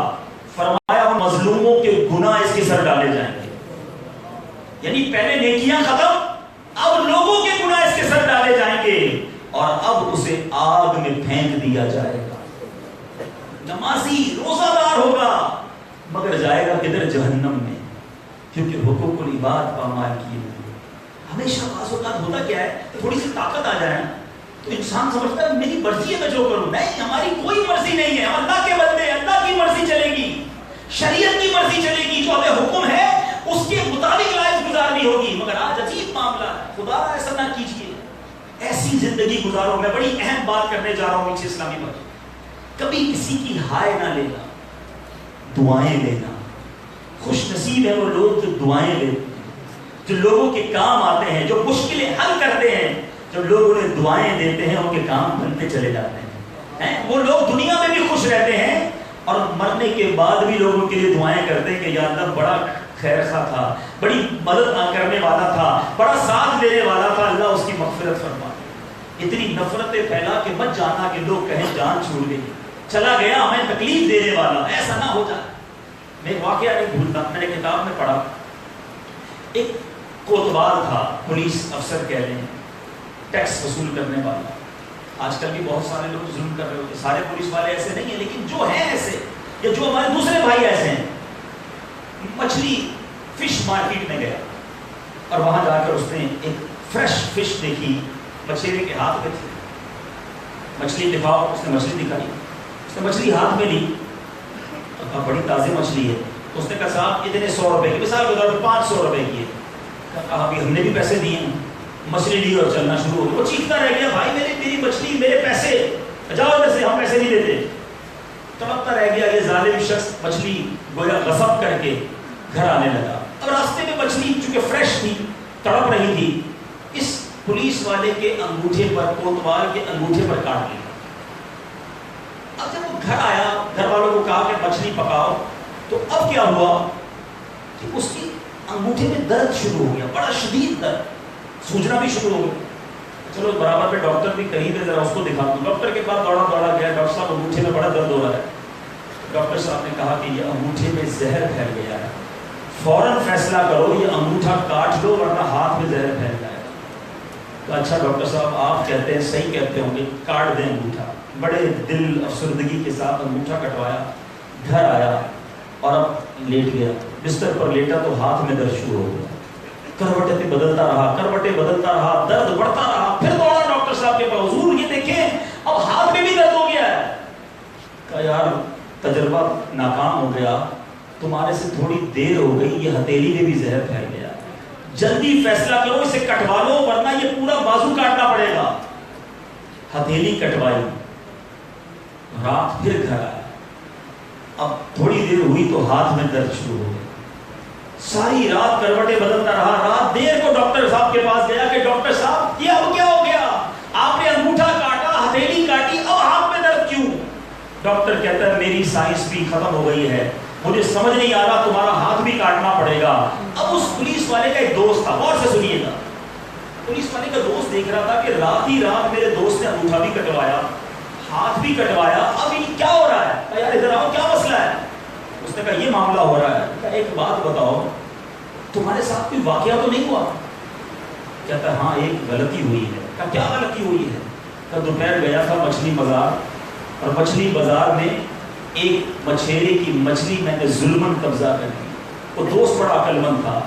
فرمایا مظلوموں کے گناہ اس کے سر ڈالے جائیں گے. یعنی پہلے نیکیاں ختم, اب لوگوں کے گناہ اس کے سر ڈالے جائیں گے اور اب اسے آگ میں پھینک دیا جائے گا. نمازی روزہ دار ہوگا مگر جائے گا کدھر؟ جہنم میں, کیونکہ حقوق العباد پامال کیے. ہمیشہ بعض اوقات ہوتا کیا ہے, تھوڑی سی طاقت آ جائے تو انسان سمجھتا ہے میری مرضی ہے میں جو کروں. نہیں, ہماری کوئی مرضی نہیں ہے, اللہ کے بندے, اللہ کی مرضی چلے گی, شریعت کی مرضی چلے گی, جو ہمیں حکم ہے اس کے مطابق لائف گزارنی ہوگی. مگر آج عجیب معاملہ ہے, خدا ایسا نہ کیجیے, ایسی زندگی گزارو. میں بڑی اہم بات کرنے جا رہا ہوں نیچے اسلامی بھائی. کبھی کسی کی ہائے نہ لینا, دعائیں لینا. خوش نصیب ہے وہ لوگ جو دعائیں لیتے ہیں, جو لوگوں کے کام آتے ہیں, جو مشکلیں حل کرتے ہیں. جب لوگ انہیں دعائیں دیتے ہیں ان کے کام بنتے چلے جاتے ہیں. وہ لوگ دنیا میں بھی خوش رہتے ہیں اور مرنے کے بعد بھی لوگوں کے لیے دعائیں کرتے ہیں کہ یا اللہ بڑا خیر خواہ تھا, بڑی مدد کرنے والا تھا, بڑا ساتھ دینے والا تھا, اللہ اس کی مغفرت فرما. اتنی نفرتیں پھیلا کہ مت جانا کہ لوگ کہیں جان چھوڑ گئی, چلا گیا ہمیں تکلیف دینے والا, ایسا نہ ہو جائے. میں ایک واقعہ نہیں بھولتا, میں نے کتاب میں پڑھا, ایک کوتوال تھا, پولیس افسر کہہ لیں, ٹیکس وصول کرنے والا. آج کل بھی بہت سارے لوگ ظلم کر رہے ہوتے, سارے پولیس والے ایسے نہیں ہیں, لیکن جو ہیں ایسے, یا جو ہمارے دوسرے بھائی ایسے ہیں. مچھلی فش مارکیٹ میں گیا اور وہاں جا کر اس نے ایک فریش فش دیکھی, مچھلی کے ہاتھ میں تھی. مچھلی دکھاؤ, اس نے مچھلی دکھائی, اس نے مچھلی ہاتھ میں لی, بڑی تازی مچھلی ہے. اس نے کہا صاحب اتنے 100 روپے کی, مثال کے طور پر 500 روپے کی ہے. کہا ابھی ہم نے بھی پیسے دیے ہیں. مچھلی لی اور چلنا شروع ہو گیا. وہ چیختا رہ گیا, بھائی میری مچھلی, میرے پیسے, جاؤ ادھر سے, ہم پیسے نہیں دیتے. تڑپتا رہ گیا. یہ ظالم شخص مچھلی گویا غصب کر کے گھر آنے لگا. اب راستے میں مچھلی چونکہ فریش تھی, تڑپ رہی تھی, اس پولیس والے کے انگوٹھے پر, کوتوال کے انگوٹھے پر کاٹ لیا. اب جب وہ گھر آیا, گھر والوں کو کہا کہ مچھلی پکاؤ, تو اب کیا ہوا کہ اس کی انگوٹھے میں درد شروع ہو گیا, بڑا شدید درد, سوجنا بھی شروع ہو گیا. چلو برابر پہ ڈاکٹر بھی قریب ہے, ذرا اس کو دکھا دوں. ڈاکٹر کے پاس دوڑا گیا, ڈاکٹر صاحب انگوٹھے میں بڑا درد ہو رہا ہے. ڈاکٹر صاحب نے کہا کہ یہ انگوٹھے میں زہر پھیل گیا ہے, فوراً فیصلہ کرو, یہ انگوٹھا کاٹ لو ورنہ ہاتھ میں زہر پھیل جائے گا. تو اچھا ڈاکٹر صاحب آپ کہتے ہیں, صحیح کہتے ہوں گے, کاٹ دیں انگوٹھا. بڑے دل افسردگی کے ساتھ انگوٹھا کٹوایا, گھر آیا اور اب لیٹ گیا. بستر پر لیٹا تو ہاتھ میں درد شروع ہو گیا. کروٹیں بدلتا رہا, درد بڑھتا رہا. پھر دوڑا ڈاکٹر صاحب کے پاس, حضور یہ دیکھیں اب ہاتھ میں بھی درد ہو گیا ہے. کہا یار تجربہ ناکام ہو گیا, تمہارے سے تھوڑی دیر ہو گئی، یہ ہتھیلی میں بھی زہر پھیل گیا، جلدی فیصلہ کرو، اسے کٹوا لو ورنہ یہ پورا بازو کاٹنا پڑے گا۔ ہتھیلی کٹوائی، رات پھر گھر آیا، اب تھوڑی دیر ہوئی تو ہاتھ میں درد شروع ہو گیا، ساری رات کروٹیں بدلتا رہا، رات دیر کو ڈاکٹر صاحب کے پاس گیا کہ ڈاکٹر صاحب کیا ہو گیا، آپ نے انگوٹھا کاٹا، ہتھیلی کاٹی، اب ہاتھ میں درد کیوں؟ ڈاکٹر کہتا ہے میری سائنس بھی ختم ہو گئی ہے، مجھے سمجھ نہیں آ رہا، تمہارا ہاتھ بھی کاٹنا پڑے گا۔ اب اس پولیس والے کا ایک دوست تھا، غور سے سنیے گا، پولیس والے کا دوست دیکھ رہا تھا کہ رات ہی رات میرے دوست نے انگوٹھا بھی کٹوایا، ہاتھ بھی کٹوایا، اب یہ کیا ہو رہا ہے؟ یار ادھر آؤ، کیا مسئلہ ہے؟ اس نے کہا یہ معاملہ ہو رہا ہے۔ کہا ایک بات بتاؤ، تمہارے ساتھ کوئی واقعہ تو نہیں ہوا؟ کہتا ہے ہاں ایک غلطی ہوئی ہے۔ کہا کیا غلطی ہوئی ہے؟ کہا دوپہر گیا تھا مچھلی بازار، اور مچھلی بازار میں ایک مچھیرے کی مچھلی میں نے ظلمن قبضہ کر لی۔ وہ دوست بڑا عقل مند تھا،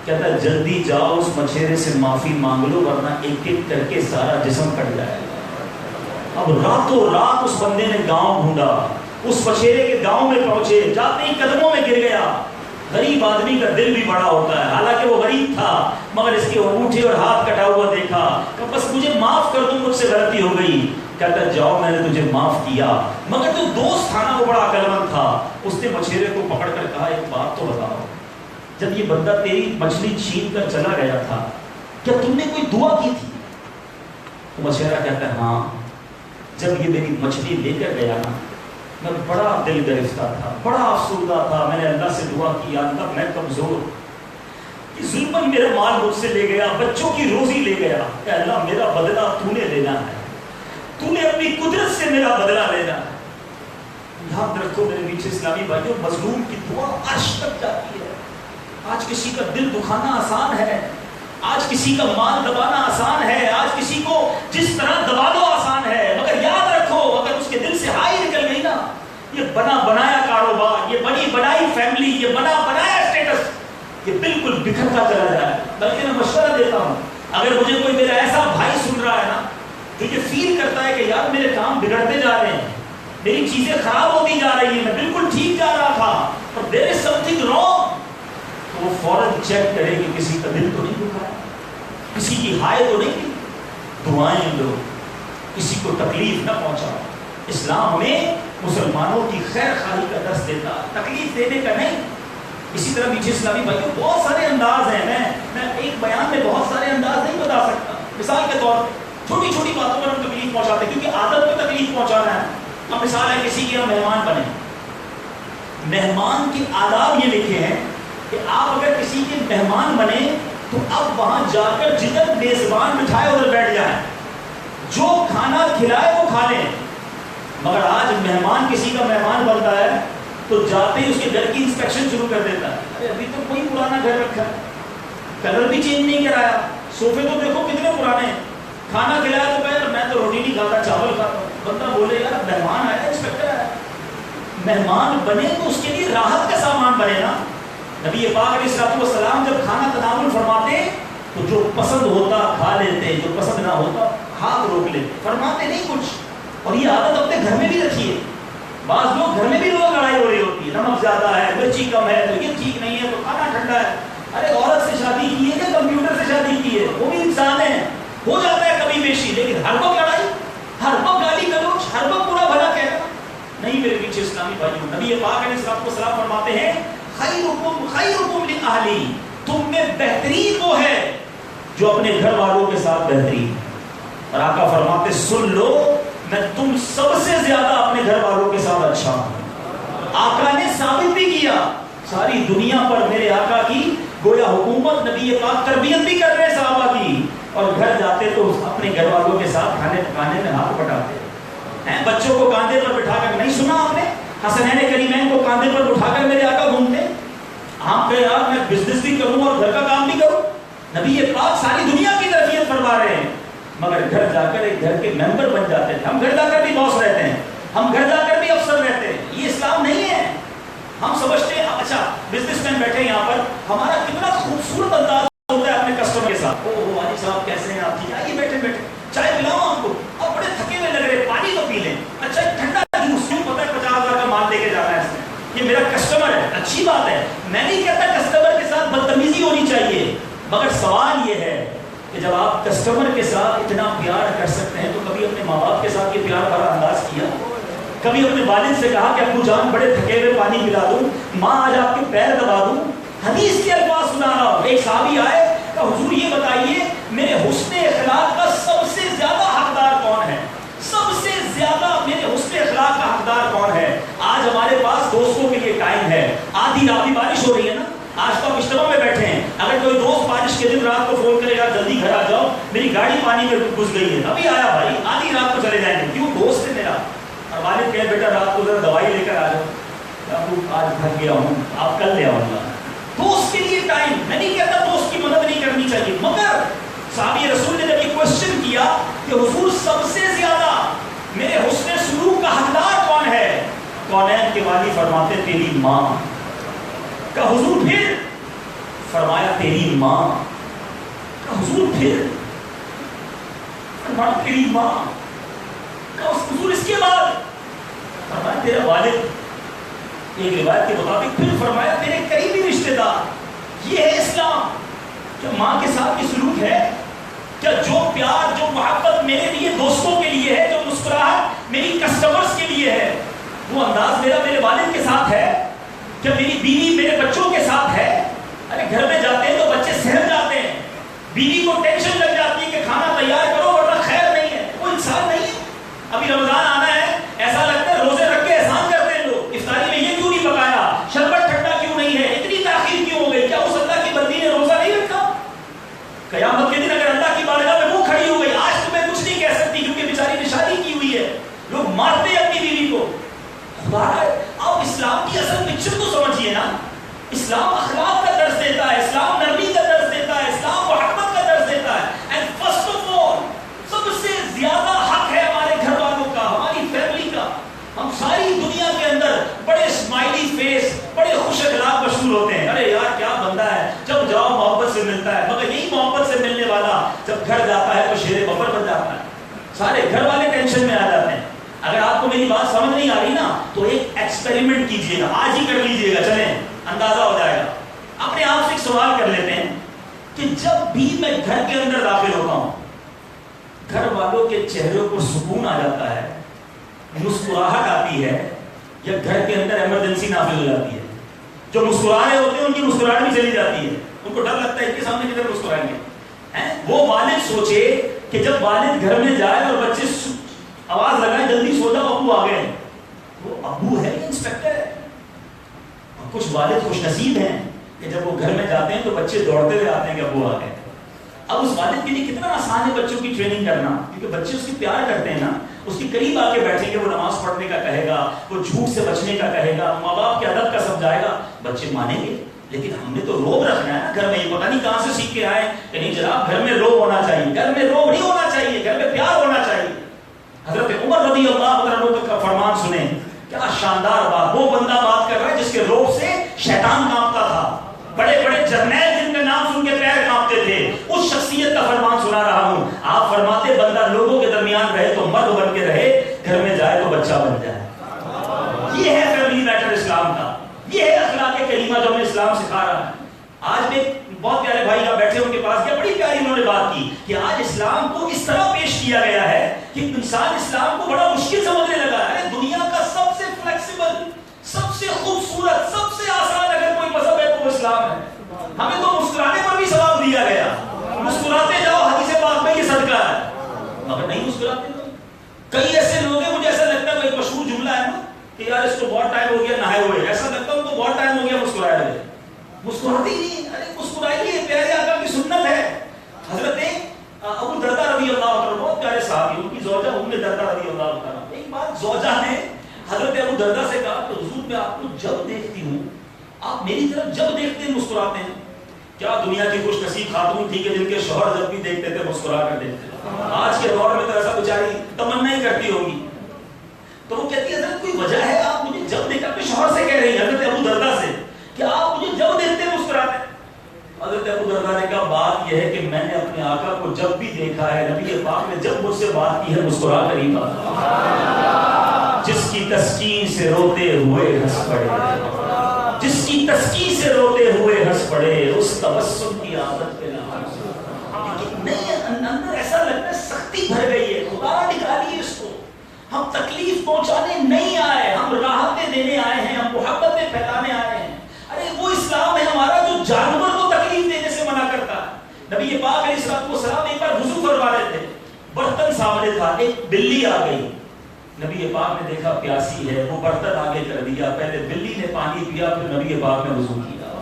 کہتا ہے جلدی جاؤ اس مچھیرے سے معافی مانگ لو ورنہ ایک ایک کر کے سارا جسم کٹ جائے گا۔ اب راتوں رات اس بندے نے گاؤں ڈھونڈا، اس مچھیرے کے گاؤں میں پہنچے، جاتے ہی قدموں میں گر گیا۔ غریب آدمی کا دل بھی بڑا ہوتا ہے، حالانکہ وہ غریب تھا مگر اس کے انگوٹھے اور ہاتھ کٹا ہوا دیکھا، کہ بس مجھے معاف کر دو، مجھ سے غلطی ہو گئی۔ کہتا جاؤ میں نے تجھے معاف کیا، مگر جو دوست تھا نا وہ بڑا عقلمند تھا، اس نے مچھیرے کو پکڑ کر کہا ایک بات تو بتاؤ، جب یہ بندہ تیری مچھلی چھین کر چلا گیا تھا کیا تم نے کوئی دعا کی تھی؟ تو مچھیرا کہتا ہے ہاں، جب یہ میری مچھلی لے کر گیا نا میں بڑا دل گرفتہ تھا، بڑا افسردہ تھا، میں نے اللہ سے دعا کیا اللہ میں کمزور، یہ ظلمن میرا مال مجھ سے لے گیا، بچوں کی روزی لے گیا، کہ اللہ میرا بدلہ تو نے لینا ہے، تو نے اپنی قدرت سے میرا بدلہ لینا ہے۔ یاد رکھو میرے نیچے اسلامی بھائیوں، مظلوم کی دعا عرش تک جاتی ہے۔ آج کسی کا دل دکھانا آسان ہے، آج کسی کا مال دبانا آسان ہے، آج کسی کو جس طرح دبا دو آسان ہے، مگر یاد رکھو اگر اس کے دل سے ہائی نکل گئی نا، یہ بنا بنایا کاروبار، یہ بنی بنائی فیملی، یہ بنا بنایا اسٹیٹس، یہ بالکل بکھرتا چلا جائے۔ بلکہ میں مشورہ دیتا ہوں، اگر مجھے کوئی میرا ایسا بھائی سن رہا ہے نا جو یہ فیل کرتا ہے کہ یار میرے کام بگڑتے جا رہے ہیں، میری چیزیں خراب ہوتی جا رہی ہیں، میں بالکل ٹھیک جا رہا تھا اور there is something wrong، تو وہ فوراً چیک کرے کہ کسی کا دل تو نہیں دکھایا، کسی کی ہائے تو نہیں کی، دعائیں لو، کسی کو تکلیف نہ پہنچاؤ۔ اسلام ہمیں مسلمانوں کی خیر خواہی کا درس دیتا، تکلیف دینے کا نہیں۔ اسی طرح میٹھے اسلامی بھائیوں بہت سارے انداز ہیں، میں ایک بیان میں بہت سارے انداز نہیں بتا سکتا۔ مثال کے طور پر چھوٹی چھوٹی باتوں پر ہم تکلیف پہنچاتے ہیں کیونکہ عادت میں تکلیف پہنچانا ہے۔ اب مثال ہے کسی کے ہم مہمان بنے، مہمان کے آداب یہ لکھے ہیں کہ آپ اگر کسی کے مہمان بنے تو اب وہاں جا کر جدھر میزبان بٹھائے ادھر بیٹھ جائیں، جو کھانا کھلائے وہ کھا لیں۔ مگر آج مہمان کسی کا مہمان بنتا ہے تو جاتے ہی اس کے گھر کی انسپیکشن شروع کر دیتا ہے، ارے ابھی تو کوئی پرانا گھر رکھا ہے، کلر بھی چینج نہیں کرایا، صوفے تو دیکھو کتنے پرانے ہیں، کھانا کھلایا تو کہا میں تو روٹی نہیں کھاتا چاول کھاتا ہوں۔ بندہ بولے یار مہمان آیا، انسپیکٹر آیا، مہمان بنے تو اس کے لیے راحت کا سامان بنے نا۔ نبی پاک علیہ السلام جب کھانا تناول فرماتے تو جو پسند ہوتا کھا لیتے، جو پسند نہ ہوتا ہاتھ روک لیتے، فرماتے نہیں کچھ۔ اور یہ عادت اپنے گھر میں بھی رکھیے، بعض لوگ گھر میں بھی روز لڑائی ہو رہی ہوتی ہے، نمک زیادہ ہے، مرچی کم ہے، تو یہ ٹھیک نہیں ہے، تو کھانا ٹھنڈا ہے۔ ارے عورت سے شادی کی ہے کہ کمپیوٹر سے شادی کی ہے، وہ بھی انسان ہے، ہو جاتا ہے کبھی بیشی، لیکن ہر وقت لڑائی، ہر وقت گالی گلوچ، ہر وقت برا بھلا کہنا نہیں۔ میرے پیچھے اسلامی بھائیوں، نبی پاک علیہ السلام فرماتے ہیں خیرکم لأہلی، تم میں بہترین وہ ہے جو اپنے گھر والوں کے ساتھ بہترین۔ اور آقا فرماتے سن لو میں تم سب سے زیادہ اپنے گھر والوں کے ساتھ اچھا ہوں۔ آقا نے ثابت بھی کیا، ساری دنیا پر میرے آقا کی گویا حکومت، نبی پاک تربیت بھی کر رہے صحابہ کی، اور گھر جاتے تو اپنے گھر والوں کے ساتھ کھانے پکانے میں ہاتھ بٹاتے ہیں۔ بچوں کو کاندھے پر بٹھا کر، نہیں سنا آپ نے حسنین کریمین کو کاندھے پر بٹھا کر میرے آقا گھومتے؟ آپ کہے یار میں بزنس بھی کروں اور گھر کا کام بھی کروں؟ نبی پاک ساری دنیا کی تربیت فرما رہے ہیں، مگر گھر جا کر ایک گھر کے ممبر بن جاتے ہیں۔ ہم گھر جا کر بھی باس رہتے ہیں، ہم گھر جا کر بھی افسر رہتے ہیں، یہ اسلام نہیں ہے۔ ہم سمجھتے ہیں اچھا بزنس مین بیٹھے یہاں پر، ہمارا کتنا خوبصورت انداز ہوتا ہے اپنے کسٹمر کے ساتھ، او حاجی صاحب کیسے ہیں آپ؟ ٹھیک ہے، آئیے بیٹھے بیٹھے چائے پلاؤں آپ کو، اب بڑے تھکے ہوئے لگ رہے، پانی تو پی لیں، اچھا ٹھنڈا جوس، کیوں پتہ ہے 50,000 کا مال دے کے جانا ہے اس نے، یہ میرا کسٹمر ہے، اچھی میں نہیں کہتا کسٹمر کے ساتھ بدتمیزی ہونی چاہیے، مگر سوال یہ ہے کہ جب آپ کسٹمر کے ساتھ اتنا پیار کر سکتے ہیں تو کبھی اپنے ماں باپ کے ساتھ یہ پیار بھرا انداز کیا؟ کبھی اپنے والد سے کہا کہ ابو جان بڑے تھکے ہوئے پانی پلا دوں، ماں آج آپ کے پیر دبا دوں؟ حدیث کے الفاظ سنا رہا ہوں. ایک صحابی آئے کہ حضور یہ بتائیے میرے حسن اخلاق کا سب سے زیادہ حقدار کون ہے؟ سب سے زیادہ میرے حسن اخلاق کا حقدار کون ہے؟ آج ہمارے پاس دوستوں کے لیے ٹائم ہے، آدھی رات بارش ہو رہی ہے نا، آج تو ہم اجتماع میں بیٹھے ہیں، اگر کوئی دوست بارش کے دن رات کو فون کرے گا جلدی گھر آ جاؤ میری گاڑی پانی میں گھس گئی ہے، ابھی آیا بھائی، آدھی رات کو چلے جائیں گے، کیوں؟ دوست ہے میرا. اور والد کہے بیٹا رات کو ذرا دوائی لے کر آ جاؤ، آج تھک گیا ہوں، آپ کل لے آؤں گا. دوست کے لیے ٹائم. میں نہیں کہتا دوست کی مدد نہیں کرنی چاہیے، مگر صحابی رسول نے جب یہ کوشچن کیا کہ حضور سب سے زیادہ میرے حسن سلوک کا حقدار کون ہے؟ کونین کے والی فرماتے تیری ماں. کہ حضور پھر؟ فرمایا تیری ماں. کہ حضور پھر؟ فرمایا تیری ماں. کہ حضور اس کے بعد؟ فرمایا تیرا والد. ایک روایت کے مطابق پھر فرمایا تیرے قریبی رشتہ دار. یہ ہے اسلام. کیا ماں کے ساتھ یہ سلوک ہے؟ کیا جو پیار جو محبت میرے لیے دوستوں کے لیے ہے، جو مسکراہٹ میری کسٹمرز کے لیے ہے، وہ انداز میرا میرے والد کے ساتھ ہے؟ کیا میری بیوی میرے بچوں کے ساتھ ہے؟ ارے گھر میں جاتے ہیں تو بچے سہم جاتے ہیں، بیوی کو ٹینشن لگ جاتی ہے کہ کھانا تیار کرو ورنہ خیر نہیں ہے. وہ انسان نہیں ہے. ابھی رمضان آنا ہے، ایسا لگتا ہے روزے رکھ کے احسان کرتے ہیں لوگ، افطاری میں یہ کیوں نہیں پکایا، شربت ٹھنڈا کیوں نہیں ہے، اتنی تاخیر کیوں ہو گئی؟ کیا اس اللہ کی بندی نے روزہ نہیں رکھا؟ قیامت کے دن اگر اللہ کی بارگاہ میں وہ کھڑی ہو گئی، آج تو میں کچھ نہیں کہہ سکتی کیونکہ بیچاری نے شادی کی ہوئی ہے، لوگ مارتے ہیں اپنی بیوی کو. خدا آپ اسلام کی اصل پکچر تو سمجھیے نا. اسلام اخلاق کا درس دیتا ہے، اسلام نرمی کا درس دیتا ہے، اسلام محبت کا درس دیتا ہے. اینڈ فرسٹ آف آل سب سے زیادہ حق ہے ہمارے گھر والوں کا، ہماری فیملی کا. ہم ساری دنیا کے اندر بڑے اسمائلی فیس، بڑے خوش اخلاق مشہور ہوتے ہیں، ارے یار کیا بندہ ہے، جب جاؤ محبت سے ملتا ہے. مگر یہی محبت سے ملنے والا جب گھر جاتا ہے تو شیر بفر بن جاتا ہے، سارے گھر والے ٹینشن میں آ جاتے ہیں. اگر آپ کو میری بات سمجھ نہیں آ رہی نا تو ایک ایکسپیریمنٹ کیجئے گا، آج ہی کر لیجئے گا، چلیں اندازہ ہو جائے گا. اپنے آپ سے ایک سوال کر لیتے ہیں کہ جب بھی میں گھر کے اندر داخل ہوتا ہوں، گھر والوں کے چہروں پر سکون آ جاتا ہے، مسکراہٹ آتی ہے، یا گھر کے اندر ایمرجنسی نافذ ہو جاتی ہے؟ جو مسکرا رہے ہوتے ہیں ان کی مسکراہٹ بھی چلی جاتی ہے، ان کو ڈر لگتا ہے ان کے سامنے کدھر مسکرائیں گے. وہ والد سوچے کہ جب والد گھر میں جائے اور بچے آواز لگائیں جلدی سو جاؤ ابو آ گئے، وہ ابو ہے انسپیکٹر ہے. اور کچھ والد خوش نصیب ہیں کہ جب وہ گھر میں جاتے ہیں تو بچے دوڑتے ہوئے آتے ہیں کہ ابو آ گئے. اب اس والد کے لیے کتنا آسان ہے بچوں کی ٹریننگ کرنا، کیونکہ بچے اس کی پیار کرتے ہیں نا، اس کے قریب آ کے بیٹھیں گے، وہ نماز پڑھنے کا کہے گا، وہ جھوٹ سے بچنے کا کہے گا، ماں باپ کے ادب کا سمجھائے گا، بچے مانیں گے. لیکن ہم نے تو روب رکھنا ہے نا گھر میں. یہ پتہ نہیں کہاں سے سیکھ کے آئے کہ نہیں جناب گھر میں روب ہونا چاہیے. گھر میں روب نہیں ہونا چاہیے، گھر میں پیار ہونا چاہیے. حضرت عمر رضی اللہ عنہ کا فرمان سنیں، کیا شاندار بات. وہ بندہ بات کر رہا ہے جس کے روب سے شیطان کانپتا تھا، بڑے بڑے جرنیل جن کا نام سن کے پیر کانپتے تھے، اس شخصیت کا فرمان سنا رہا ہوں. آپ فرماتے بندہ لوگوں کے درمیان رہے تو مرد بن کے رہے، گھر میں جائے تو بچہ بن جائے. یہ ہے فیملی میٹر اسلام کا، یہ ہے اخلاق کریمہ جو ہمیں اسلام سکھا رہا ہے. آج میں بہت پیارے بھائی یہاں بیٹھے ان کے پاس گیا، بڑی پیاری انہوں نے بات کی کہ آج اسلام کو اس طرح پیش کیا گیا ہے کہ انسان اسلام کو بڑا مشکل سمجھنے لگا ہے. دنیا کا سب سے فلیکسیبل، سب سے خوبصورت، سب سے آسان اگر کوئی مذہب ہے تو وہ اسلام ہے. ہمیں تو مسکرانے پر بھی ثواب دیا گیا، مسکراتے جاؤ، حدیث پاک میں یہ صدقہ ہے، مگر نہیں مسکراتے. کئی ایسے لوگ ہیں، مجھے ایسا لگتا ہے وہ ایک مشہور جملہ ہے نا کہ یار اس کو بہت ٹائم ہو گیا نہائے ہوئے، ایسا لگتا ہے ان کو بہت ٹائم ہو گیا مسکرائے ہوئے. مسکراتے ہی نہیں. ارے مسکرائیے، پیارے آقا کی سنت ہے. حضرت ابو دردہ رضی اللہ عنہ بہت پیارے صحابی، ان کی زوجہ ام دردہ رضی اللہ عنہ، ایک بات زوجہ نے حضرت ابو دردہ سے کہا کہ حضور میں آپ کو جب دیکھتی ہوں، آپ میری طرف جب دیکھتے ہیں مسکراتے ہیں. کیا دنیا کی خوش نصیب خاتون تھی کہ جن کے شوہر جب بھی دیکھتے تھے مسکرا کر دیکھتے تھے. آج کے دور میں تو ایسا بیچاری تمنا ہی کرتی ہوگی. تو وہ کہتی ہے حضرت کوئی وجہ ہے آپ مجھے جب دیکھا، اپنے شوہر سے کہہ رہی ہے حضرت ابو دردہ سے کہ آپ مجھے جب دیکھتے ہیں مسکراتے ہیں. حضرت ابو دردہ نے کہا بات یہ ہے کہ میں نے اپنے آقا کو جب بھی دیکھا ہے، نبی پاک نے جب مجھ سے بات کی ہے مسکرا کر ہی بات، جس کی تسکین سے روتے ہوئے ہنس پڑے. جس کی تسکی سے روتے ہوئے ہنس پڑے اس تبسم کی عادت پہ نہ نہیں اندر ایسا لگتا ہے سختی بھر گئی ہے. خدا نکالیے اس کو. ہم تکلیف پہنچانے نہیں آئے, ہم راحتیں دینے آئے ہیں, ہم محبتیں پھیلانے آئے ہیں. ارے وہ اسلام ہے ہمارا جو جانور کو تکلیف دینے سے منع کرتا ہے. نبی پاک علیہ السلام ایک بار وضو فرما رہے تھے, برتن سامنے تھا, ایک بلی آ گئی. نبی پاک نے دیکھا پیاسی ہے, وہ برتن آگے کر دیا, پہلے بلی نے پانی پیا پھر نبی پاک نے وضو کیا.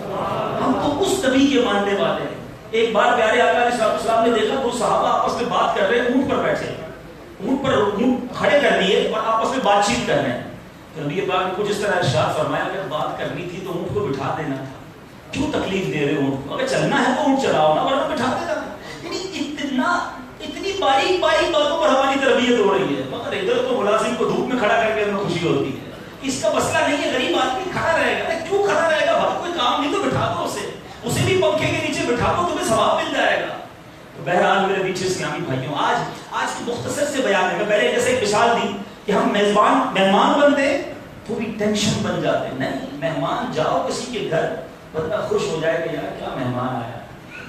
ہم تو اس نبی کے ماننے والے ہیں. ایک بار پیارے آقا علیہ السلام نے دیکھا وہ صحابہ آپس میں بات کر رہے ہیں, اونٹ پر بیٹھے, اونٹ پر اونٹ کھڑے کر دیے اور آپس میں بات چیت کر رہے ہیں. تو نبی پاک نے کچھ اس طرح ارشاد فرمایا اگر بات کرنی تھی تو اونٹ کو بٹھا دینا تھا, کیوں تکلیف دے رہے اونٹ کو؟ اگر چلنا ہے تو اونٹ چلاؤ نا, ورنہ بٹھا دینا. یعنی اتنی باریک باریک باتوں پر ہماری تربیت ہو رہی ہے, مگر ادھر تو ملازم کو دھوپ میں کھڑا کر کے ہمیں خوشی ہوتی ہے. اس کا مسئلہ نہیں ہے, غریب آدمی کھڑا رہے گا, کیوں کھڑا رہے گا بھائی؟ کوئی کام نہیں تو بٹھا دو اسے بھی پنکھے کے نیچے بٹھا دو, تمہیں ثواب مل جائے گا. تو بہرحال میرے پیچھے اسلامی بھائیوں, آج کی مختصر سے بیان ہے. میں پہلے جیسے ایک مثال دی کہ ہم مہمان بنتے تو بھی ٹینشن بن جاتے. نہیں, مہمان جاؤ کسی کے گھر, بندہ خوش ہو جائے کہ یار کیا مہمان آیا,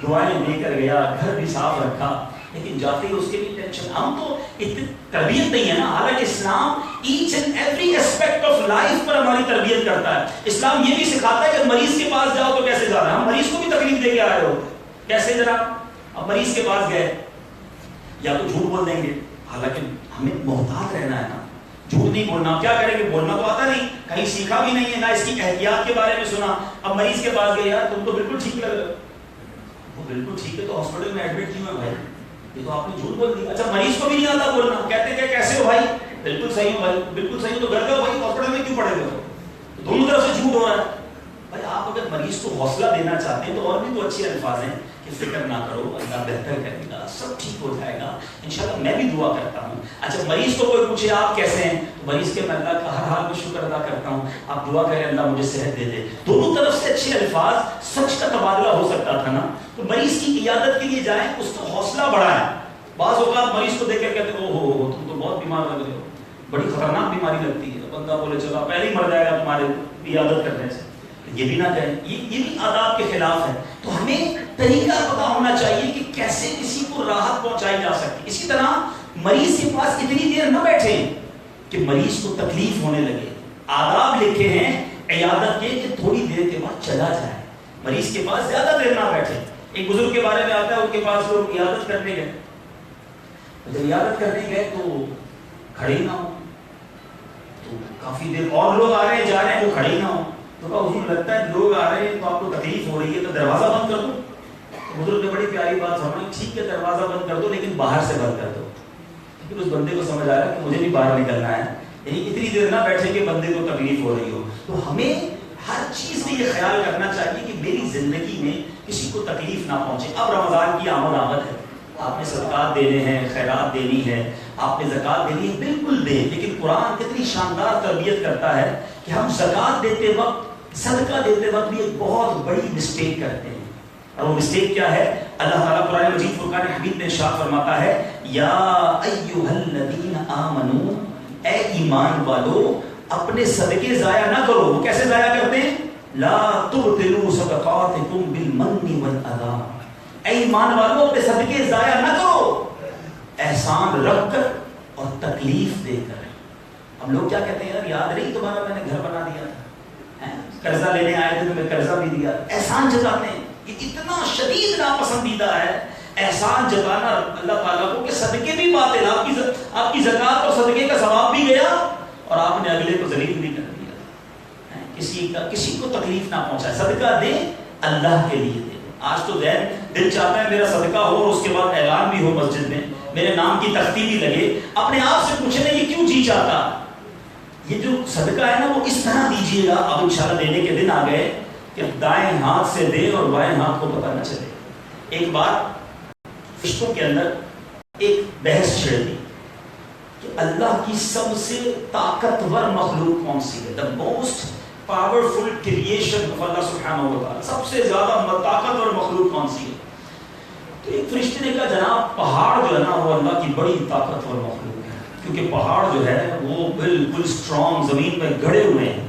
دعائیں دے کر گیا, گھر بھی صاف رکھا, لیکن جاتے ہی اس کے بھی ٹینشن. ہم تو اتنی تربیت نہیں ہے نا. حالانکہ اسلام each and every aspect of life پر ہماری تربیت کرتا ہے. اسلام یہ بھی سکھاتا ہے کہ مریض کے پاس جاؤ تو کیسے جانا ہے. ہم مریض کو بھی تکلیف دے کے آ رہے ہو, کیسے ذرا؟ اب مریض کے پاس گئے, یا تو جھوٹ بول دیں گے, حالانکہ ہمیں محتاط رہنا ہے نا, جھوٹ نہیں بولنا. کیا کریں گے, بولنا تو آتا نہیں, کہیں سیکھا بھی نہیں ہے, نہ اس کی احتیاط کے بارے میں سنا. اب مریض کے پاس گئے, یار تم تو بالکل ٹھیک لگ رہے ہو. وہ بالکل ٹھیک ہے تو ہاسپٹل میں ایڈمٹ کیوں ہے بھائی؟ یہ تو آپ نے جھوٹ بول دیا. اچھا مریض کو بھی نہیں آتا بولنا, کہتے کہ کیسے ہو بھائی؟ بالکل صحیح ہو بھائی, بالکل صحیح ہو. تو گھر کا بھائی ہاسپٹل میں کیوں پڑے ہوئے ہو؟ دونوں طرف سے جھوٹ ہو رہا ہے. بھائی آپ اگر مریض کو حوصلہ دینا چاہتے ہیں تو اور بھی تو اچھے الفاظ ہیں کہ فکر نہ کرو, اللہ بہتر کرے گا, سب ٹھیک ہو جائے گا انشاءاللہ. میں بھی دعا کرتا ہوں. اچھا مریض کو کوئی پوچھے آپ کیسے ہیں, تو مریض کے میں اللہ کا ہر حال میں شکر ادا کرتا ہوں, آپ دعا کریں اللہ مجھے صحت دے دے. دونوں طرف سے اچھے الفاظ, سچ کا تبادلہ ہو سکتا تھا نا. تو مریض کی عیادت کے لیے جائیں, اس کا حوصلہ بڑھائیں. بعض اوقات مریض کو دیکھ کر کہتے ہیں او ہو تم تو بہت بیمار لگ رہے ہو, بڑی خطرناک بیماری لگتی ہے. بندہ بولے چلو پہلے ہی مر جائے گا تمہارے عیادت کرنے سے. یہ بھی نہ کہیں, یہ بھی آداب کے خلاف ہے. تو ہمیں طریقہ پتا ہونا چاہیے کہ کیسے کسی کو راحت پہنچائی جا سکتی. اسی طرح مریض کے پاس اتنی دیر نہ بیٹھیں کہ مریض کو تکلیف ہونے لگے. آداب لکھے ہیں عیادت کے کہ تھوڑی دیر کے بعد چلا جائے, مریض کے پاس زیادہ دیر نہ بیٹھے. ایک بزرگ کے بارے میں آتا ہے, ان کے پاس لوگ عیادت کرنے گئے. جب عیادت کرنے گئے تو کھڑے نہ ہو, تو کافی دیر اور لوگ آ رہے ہیں جا رہے ہیں, وہ کھڑے نہ ہو. تو کہا حضور لگتا ہے لوگ آ رہے ہیں تو آپ کو تکلیف ہو رہی ہے, تو دروازہ بند کر دو. بزرگ نے بڑی پیاری بات فرمائی, ٹھیک ہے دروازہ بند کر دو لیکن باہر سے بند کر دو. پھر اس بندے کو سمجھ آ رہا کہ مجھے بھی باہر نکلنا ہے, یعنی اتنی دیر نہ بیٹھے کہ بندے کو تکلیف ہو رہی ہو. تو ہمیں ہر چیز میں یہ خیال کرنا چاہیے کہ میری زندگی میں کسی کو تکلیف نہ پہنچے. اب رمضان کی آمد ہے, آپ نے صدقات دینے ہیں, خیرات دینی ہے, آپ نے زکات دینی ہے, بالکل دیں. لیکن قرآن کتنی شاندار تربیت کرتا ہے کہ ہم زکات دیتے وقت, صدقہ دیتے وقت بھی ایک بہت بڑی مسٹیک کرتے ہیں. اور وہ مسٹیک کیا ہے؟ اللہ تعالیٰ قرآن مجید فرقان حمید میں ارشاد فرماتا ہے, یا ایھا الذین آمنو, اے ایمان والو اپنے صدقے ضائع نہ کرو. وہ کیسے ضائع کرتے ہیں؟ لا تبطلوا صدقاتکم بالمن والاذی, اے ایمان والو اپنے صدقے ضائع نہ کرو احسان رکھ کر اور تکلیف دے کر. ہم لوگ کیا کہتے ہیں, یار یاد نہیں تمہارا میں نے گھر بنا دیا تھا, قرضہ لینے آئے تھے تو میں قرضہ بھی دیا. احسان جتاتے ہیں, یہ اتنا شدید ناپسندیدہ ہے احسان جتانا اللہ تعالیٰ کو کہ صدقے بھی باطل, آپ کی زکات اور صدقے کا ثواب بھی گیا اور آپ نے اگلے کو ذلیل بھی کر دیا. کسی کو تکلیف نہ پہنچائے. صدقہ دے اللہ کے لیے دے. آج تو دل چاہتا ہے میرا صدقہ ہو اور اس کے بعد اعلان بھی ہو مسجد میں, میرے نام کی تختی بھی لگے. اپنے آپ سے پوچھیں نا یہ کیوں جی چاہتا. یہ جو صدقہ ہے نا وہ اس طرح دیجیے گا. اب انشاءاللہ دینے کے دن آ گئے کہ دائیں ہاتھ سے دے اور بائیں ہاتھ کو پتہ نہ چلے. ایک بار فرشتوں کے اندر ایک بحث چھڑ دی کہ اللہ کی سب سے طاقتور مخلوق کون سی ہے. The most powerful creation of اللہ سبحانہ و تعالی, سب سے زیادہ طاقتور مخلوق کون سی ہے. تو ایک فرشتے نے کہا جناب پہاڑ جو ہے نا وہ اللہ کی بڑی طاقتور مخلوق ہے, کیونکہ پہاڑ جو ہے وہ بالکل اسٹرانگ, زمین پہ گڑے ہوئے ہیں,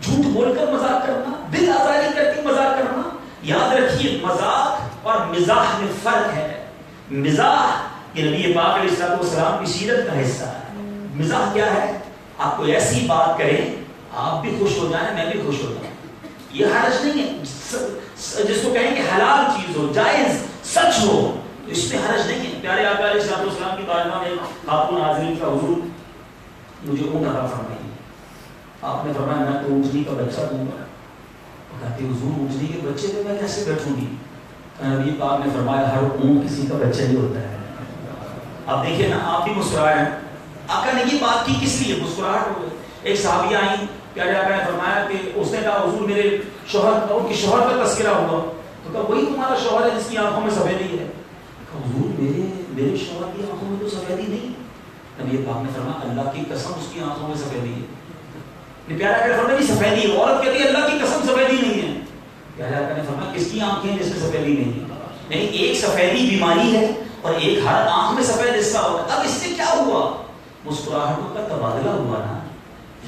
جھوٹ بول کر مذاق کرنا، دل آزاری کر کے مذاق کرنا. یاد رکھیے مذاق اور مزاح میں فرق ہے. مزاح یہ نبی پاک علیہ السلام کی سیرت کا حصہ ہے. مزاح کیا ہے؟ آپ کو ایسی بات کریں آپ بھی خوش ہو جائیں میں بھی خوش ہو جاؤں. یہ حرج نہیں ہے. جس کو کہیں کہ حلال چیز ہو، جائز، سچ ہو، تو اس میں حرج نہیں ہے. پیارے آقا علیہ السلام کی بارگاہ میں خاتون حاضرین کا حضور مجھے اونٹ عطا فرمائیے. آپ نے فرمایا میں تو اونٹنی کا بچہ دوں گا. کہتے حضور اونٹنی کے بچے پہ میں کیسے بیٹھوں گی؟ نبی پاک نے فرمایا ہر اونٹ کسی کا بچہ ہی ہوتا ہے. آپ دیکھیں نا، آپ بھی مسکرائے ہیں. آقا نے یہ بات کی کس لیے؟ مسکراہٹ ہو گئی. ایک صحابیہ آئیں، پیارے آقا نے فرمایا کہ اس نے کہا حضور میرے شوہر، ان کی شوہر کا تذکرہ ہوا. تو کہا وہی تمہارا شوہر ہے جس کی آنکھوں میں سفیدی ہے؟ حضور میرے شوہر کی آنکھوں میں تو سفیدی نہیں. نبی پاک نے فرمایا اللہ کی قسم اس کی آنکھوں میں سفیدی ہے. پیارے آقا نے فرمایا سفیدی ہے. عورت کہتی ہے اللہ کی قسم سفیدی نہیں ہے. پیارے آقا نے فرمایا کس کی آنکھیں ہیں جس میں سفیدی نہیں ہے؟ یعنی ایک سفیدی بیماری ہے اور ایک ہر آنکھ میں سفید حصہ ہوگا. اب اس سے کیا ہوا؟ مسکراہٹوں کا تبادلہ ہوا نا.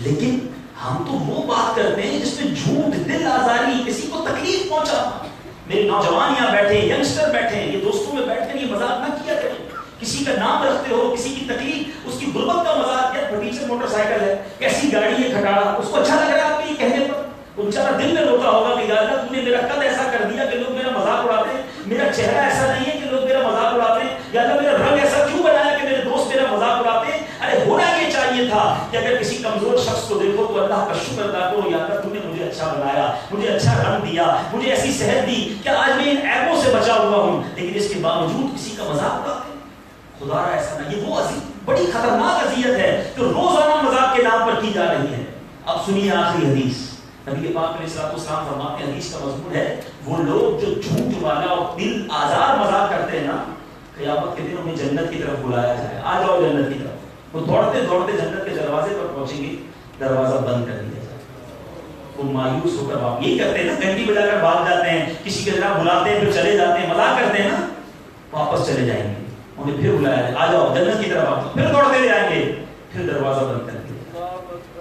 لیکن ہم تو وہ بات کرتے ہیں جس میں جھوٹ، دل آزاری، کسی کو تکلیف پہنچانا. میرے نوجوان یہاں بیٹھے، ینگسٹر بیٹھے ہیں، یہ دوستوں میں بیٹھ کر یہ مذاق نہ کیا کریں. کسی کا نام رکھتے ہو، کسی کی تکلیف، اس کی غربت کا مذاق. یا پھٹیچر موٹر سائیکل ہے، کیسی گاڑی ہے کھٹاڑا، اس کو اچھا لگ رہا ہے آپ کے یہ کہنے پر. وہ بیچارہ دل میں روتا ہوگا کہ یا اللہ تو نے میرا قد ایسا کر دیا کہ لوگ میرا مذاق اڑاتے ہیں. میرا چہرہ ایسا نہیں ہے کہ لوگ میرا مذاق اڑاتے ہیں. یا اللہ میرا رنگ ایسا کیوں بنایا کہ میرے دوست میرا مذاق اڑاتے ہیں. ارے ہونا یہ چاہیے تھا کہ اگر کسی کمزور شخص کو دیکھو تو اللہ کا شکر ادا کرو، یا اللہ تو نے مجھے اچھا بنایا، مجھے اچھا رنگ دیا، مجھے ایسی صحت دی کہ آج میں ان عیبوں سے بچا ہوا ہوں. لیکن اس کے باوجود کسی کا مذاق اڑاتے ہیں. خدا را ایسا نہیں. یہ وہ بڑی خطرناک اذیت ہے جو روزانہ مذاق کے نام پر کی جا رہی ہے. اب سنیے آخری حدیث. نبی پاک علیہ السلام فرماتے ہیں، حدیث کا مضمون ہے وہ لوگ جو جھوٹ والا اور دل آزار مذاق کرتے ہیں نا، قیامت کے دن انہیں جنت کی طرف بلایا جائے. آ جاؤ جنت کی طرف. وہ دوڑتے دوڑتے جنت کے دروازے پر پہنچیں گے، دروازہ بند کر دیا جائے. وہ مایوس ہو کر آپ یہی کرتے ہیں نا، گھنٹی بجا کر بھاگ جاتے ہیں، کسی کے جناب بلاتے ہیں پھر چلے جاتے ہیں، مذاق کرتے ہیں نا، واپس چلے جائیں گے. انہیں پھر بلایا جائے، آ جاؤ جنت کی طرف. آپ پھر دوڑتے لے آئیں گے، پھر دروازہ بند کر دیا.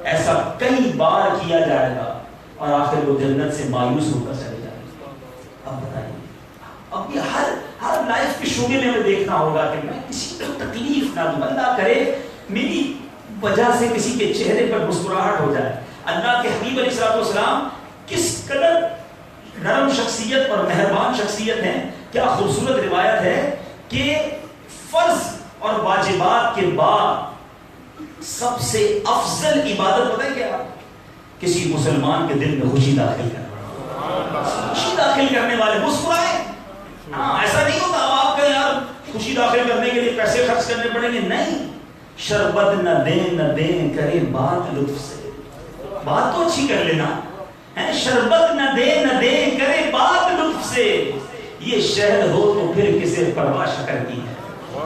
ایسا کئی بار کیا جائے گا اور آخر وہ جنت سے مایوس ہو کر چلے جائیں گے. اب بتائیے، اب یہ ہر لائف کے شعبے میں ہمیں دیکھنا ہوگا کہ میں کسی کو تکلیف نہ دوں. اللہ کرے میری وجہ سے کسی کے چہرے پر مسکراہٹ ہو جائے. اللہ کے حبیب علیہ السلام کس قدر نرم شخصیت اور مہربان شخصیت ہیں. کیا خوبصورت روایت ہے کہ فرض اور واجبات کے بعد سب سے افضل عبادت پتہ ہے کیا؟ کسی مسلمان کے دل میں خوشی داخل کرنا. خوشی داخل کرنے والے مسکرائیں. ہاں ایسا نہیں ہوتا آپ کا یار خوشی داخل کرنے کے لیے پیسے خرچ کرنے پڑیں گے. نہیں، شربت نہ دیں کرے بات لطف سے. بات تو اچھی کر لینا ہے. شربت نہ دیں کرے بات لطف سے. یہ شہد ہو تو پھر کسے پرواہ شکر کی ہے.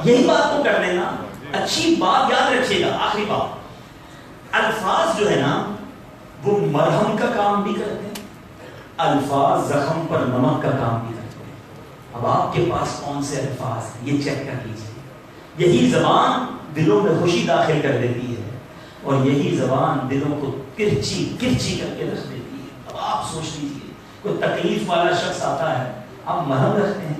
یہی بات تو کر لینا. اچھی بات یاد رکھیے گا. آخری بات، الفاظ جو ہے نا وہ مرہم کا کام بھی کرتے ہیں، الفاظ زخم پر نمک کا کام بھی کرتے ہیں. اب آپ کے پاس کون سے الفاظ ہیں یہ چیک کر لیجیے. یہی زبان دلوں میں خوشی داخل کر دیتی ہے اور یہی زبان دلوں کو کرچی کر کے رکھ دیتی ہے. اب آپ سوچ لیجیے، کوئی تکلیف والا شخص آتا ہے، آپ مرہم رکھتے ہیں،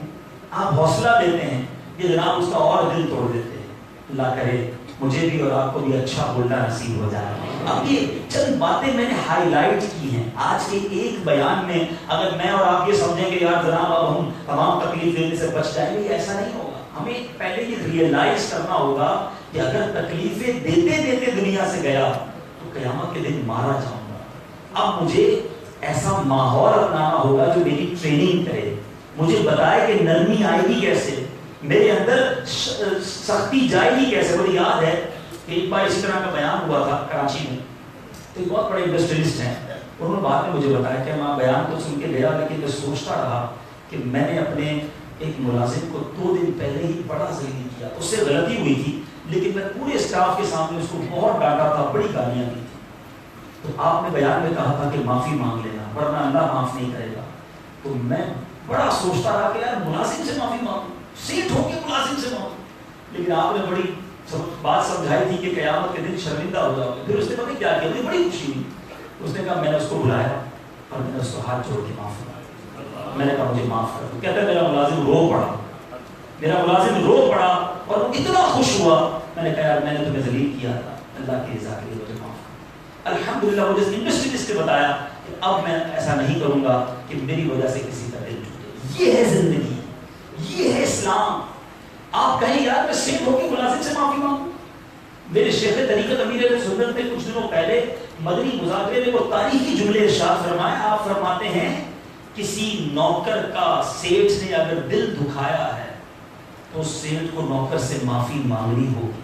آپ حوصلہ دیتے ہیں، یہ جناب اس کا اور دل توڑ دیتے ہیں. اللہ کرے مجھے بھی اور آپ کو بھی اچھا بولنا نصیب ہو جائے. اب یہ چند باتیں میں نے ہائی لائٹ کی ہیں آج کے ایک بیان میں. اگر میں اور آپ یہ سمجھیں کہ یار جناب اب ہم تمام تکلیف دینے سے بچ جائیں گے، ایسا نہیں ہوگا. ہمیں پہلے یہ ریئلائز کرنا ہوگا کہ اگر تکلیفیں دیتے دنیا سے گیا تو قیامت کے دن مارا جاؤں گا. اب مجھے ایسا ماحول اپنانا ہوگا جو میری ٹریننگ کرے، مجھے بتائے کہ نرمی آئے گی کیسے، میرے اندر سختی جائے گی کیسے. مجھے یاد ہے کہ ایک بار اسی طرح کا بیان ہوا تھا کراچی میں. تو ایک بہت بڑے انڈسٹریلسٹ ہیں، انہوں نے بعد میں مجھے بتایا کہ میں بیان تو سن کے گیا لیکن میں سوچتا رہا کہ میں نے اپنے ایک ملازم کو 2 دن پہلے ہی بڑا ذلیل کیا. اس سے غلطی ہوئی تھی لیکن میں پورے اسٹاف کے سامنے اس کو بہت ڈانٹا تھا، بڑی گالیاں دی تھی. تو آپ نے بیان میں کہا تھا کہ معافی مانگ لینا ورنہ اللہ معاف نہیں کرے گا. تو میں بڑا سوچتا رہا کہ یار ملازم سے معافی مانگوں، سیٹ ہو کے ملازم سے مانگوں. لیکن آپ نے بڑی بات سمجھائی تھی کہ قیامت کے دن شرمندہ ہو جاؤ گے. پھر اس نے پتہ کیا کیا، مجھے بڑی خوشی ہوئی. اس نے کہا میں نے اس کو بلایا اور میں نے اس کو ہاتھ جوڑ کے معاف کیا. میں نے کہا مجھے معاف کر. کہتا ہے میرا ملازم رو پڑا, میرا ملازم رو پڑا اور اتنا خوش ہوا. میں نے کہا یار میں نے تمہیں ذلیل کیا تھا, اللہ کی رضا کے لیے مجھے معاف کر. الحمدللہ مجھے انڈسٹریلسٹ نے بتایا کہ اب میں ایسا نہیں کروں گا کہ میری وجہ سے کسی کا دل ٹوٹے. یہ ہے زندگی, یہ ہے اسلام. آپ کہیں یار میں سکھ ہو کے ملازم سے معافی مانگوں. میرے شیخ طریقت امیر اہل سنت نے کچھ دنوں پہلے مدنی مذاکرے میں وہ تاریخی جملے ارشاد فرمائے. آپ فرماتے ہیں کسی نوکر کا سیٹھ نے اگر دل دکھایا ہے تو سیٹھ کو نوکر سے معافی مانگنی ہوگی.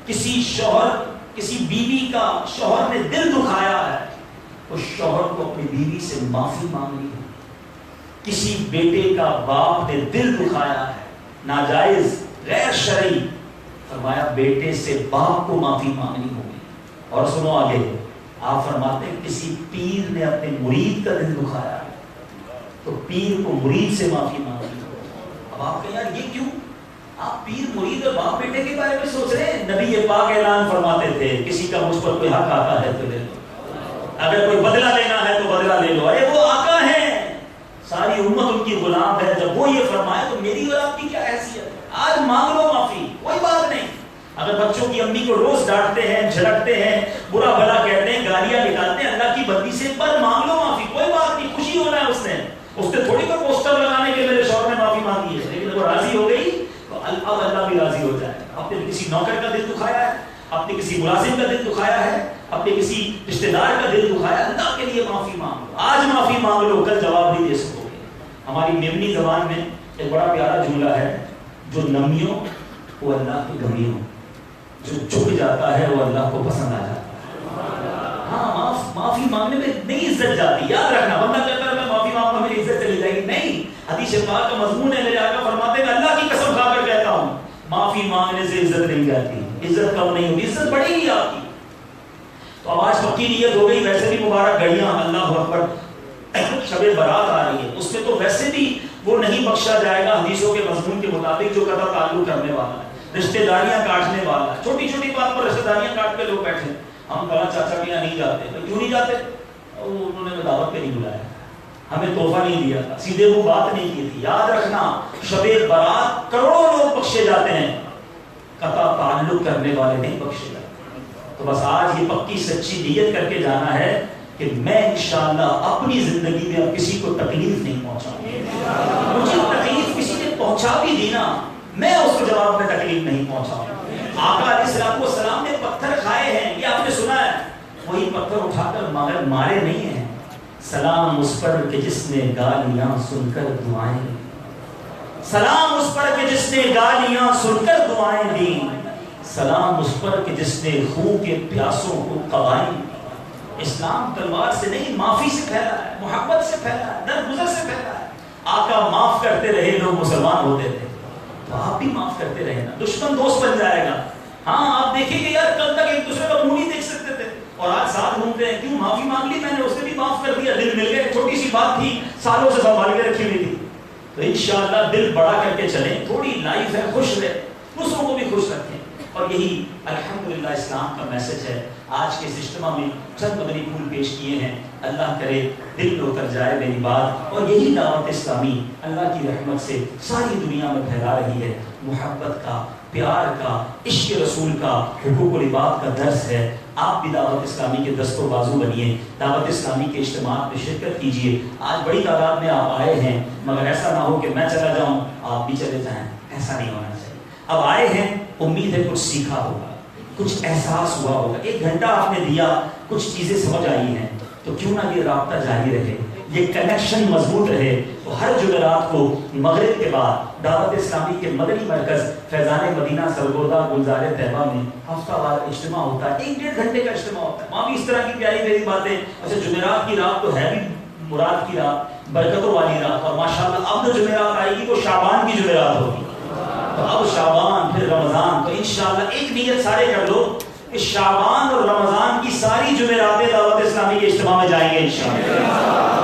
کسی شوہر, کسی بیوی کا شوہر نے دل دکھایا ہے تو شوہر کو اپنی بیوی سے معافی مانگنی ہوگی. کسی بیٹے کا باپ نے دل دکھایا ہے ناجائز غیر شرعی, فرمایا بیٹے سے باپ کو معافی مانگنی ہوگی. اور سنو آگے, آپ فرماتے ہیں کسی پیر نے اپنے مرید کا دل دکھایا ہے تو پیر کو مرید سے معافی مانگنی ہوگی. اب آپ کہیں یار یہ کیوں, آپ پیر مرید اور باپ بیٹے کے بارے میں سوچ رہے ہیں؟ نبی پاک اعلان فرماتے تھے کسی کا مجھ پر کوئی حق آتا ہے تو لے لو, اگر کوئی بدلہ لینا ہے تو بدلہ لے لو. ارے وہ آقا ہیں, ساری امت ان کی غلام ہے. جب وہ یہ فرمائے تو میری اور آپ کی کیا حیثیت ہے؟ آج مانگ لو معافی, کوئی بات نہیں. اگر بچوں کی امی کو روز ڈانٹتے ہیں, جھڑکتے ہیں, برا بھلا کہتے ہیں, گالیاں نکالتے ہیں, اللہ کی بندی سے پر مانگ لو معافی, کوئی بات نہیں. خوشی ہونا ہے. اس نے تھوڑی کوئی پوسٹر لگانے کے میرے شوہر نے معافی مانگی ہے, لیکن وہ راضی ہو گئی تو اب اللہ بھی راضی ہو جائے. آپ نے کسی نوکر کا دل دکھایا ہے, آپ نے کسی ملازم کا دل دکھایا ہے, آپ نے کسی رشتہ دار کا دل دکھایا, اللہ کے لیے معافی مانگو. آج معافی مانگ لو, کل جواب نہیں دے سکو گے. ہماری میمنی زبان میں ایک بڑا پیارا جملہ ہے, جو نمیوں وہ اللہ کی گمیوں, جو جھک جاتا ہے وہ اللہ کو پسند آ جاتا ہے. ہاں معافی مانگنے میں نہیں عزت جاتی. یاد رکھنا, بندہ کہتا ہے میں معافی مانگوں میری عزت چلی جائے گی. نہیں, حدیث پاک کا مضمون ہے, میرے آقا فرماتے ہیں اللہ کی قسم کھا کر کہتا ہوں معافی مانگنے سے عزت نہیں جاتی, عزت کم نہیں ہوگی, عزت بڑھے گی آپ کی. تو اب آج پکی نیت ہو گئی, ویسے بھی مبارک گھڑیاں اللہ اکبر شب برات آ رہی ہے, اس میں تو ویسے بھی وہ نہیں بخشا جائے گا حدیثوں کے مضمون کے مطابق جو قطع تعلق کرنے والا ہے, رشتہ داریاں کاٹنے والا ہے. چھوٹی چھوٹی بات پر رشتہ داریاں کاٹ کے لوگ بیٹھے. ہم کہا چاچا کے یہاں نہیں جاتے, کیوں نہیں جاتے؟ انہوں نے دعوت پہ نہیں بلایا, ہمیں تحفہ نہیں دیا تھا, سیدھے وہ بات نہیں کی تھی. یاد رکھنا, شب برات کروڑوں لوگ بخشے جاتے ہیں, قطع تعلق کرنے والے نہیں بخشے جاتے. تو بس آج یہ پکی سچی نیت کر کے جانا ہے کہ میں انشاءاللہ اپنی زندگی میں اب کسی کو تکلیف نہیں پہنچاؤں گا. مجھے تکلیف کسی نے پہنچا بھی دی نا, میں اس کو جواب میں تکلیف نہیں پہنچاؤں. آقا علیہ السلام نے پتھر کھائے ہیں, یہ آپ نے سنا ہے, وہی پتھر اٹھا کر مگر مارے نہیں ہیں. سلام اس پر کہ جس نے گالیاں سن کر دعائیں, سلام اس پر کہ جس نے گالیاں سن کر دعائیں دیں, سلام اس پر کہ جس نے خون کے پیاسوں کو قبائیں. اسلام تلوار سے نہیں, معافی سے پھیلا ہے, محبت سے پھیلا ہے, درگزر سے پھیلا ہے. آقا معاف کرتے رہے, لوگ مسلمان ہوتے تھے, تو آپ بھی معاف کرتے رہے نا, دشمن دوست بن جائے گا. ہاں آپ دیکھیں گے یار کل تک ایک دوسرے کا منہ نہیں دیکھ سکتے تھے اور آج ساتھ گھومتے ہیں, کیوں؟ معافی مانگ لی میں نے, اس نے بھی معاف کر دیا, دل مل گئے. چھوٹی سی بات تھی, سالوں سے سنبھال کے رکھی ہوئی تھی. تو انشاءاللہ دل بڑا کر کے چلیں, تھوڑی لائف ہے, خوش رہے, دوسروں کو بھی خوش رکھیں. اور یہی الحمدللہ اسلام کا میسج ہے. آج کے اس اجتماع میں چند مدنی پھول پیش کیے ہیں, اللہ کرے دل لو کر جائے میری بات. اور یہی دعوت اسلامی اللہ کی رحمت سے ساری دنیا میں پھیلا رہی ہے. محبت کا, پیار کا, عشق رسول کا, حقوق و لباس کا درس ہے. آپ بھی دعوت اسلامی کے دست و بازو بنیے, دعوت اسلامی کے اجتماعات میں شرکت کیجیے. آج بڑی تعداد میں آپ آئے ہیں, مگر ایسا نہ ہو کہ میں چلا جاؤں آپ بھی چلے جائیں, ایسا نہیں ہونا چاہیے. اب آئے ہیں, امید ہے کچھ سیکھا ہوگا, کچھ احساس ہوا ہوگا, 1 گھنٹہ آپ نے دیا, کچھ چیزیں سمجھ آئی ہیں, تو کیوں نہ یہ رابطہ جاری رہے, یہ کنیکشن مضبوط رہے. تو ہر جمعرات کو مغرب کے بعد دعوت اسلامی کے مدنی مرکز فیضان مدینہ سرگودہ گلزار طیبہ میں ہفتہ وار اجتماع ہوتا ہے. 1-1.5 گھنٹے کا اجتماع ہوتا ہے. وہاں بھی اس طرح کی پیاری پیاری باتیں. اچھا جمعرات کی رات تو ہے بھی مراد کی رات, برکتوں والی رات, اور ماشاءاللہ اب جو جمعرات آئے گی وہ شعبان کی جمعرات ہوگی. تو اب شعبان پھر رمضان, تو انشاءاللہ ایک نیت سارے کر لو کہ شعبان اور رمضان کی ساری جمعراتیں دعوت اسلامی کے اجتماع میں جائیں گے انشاءاللہ.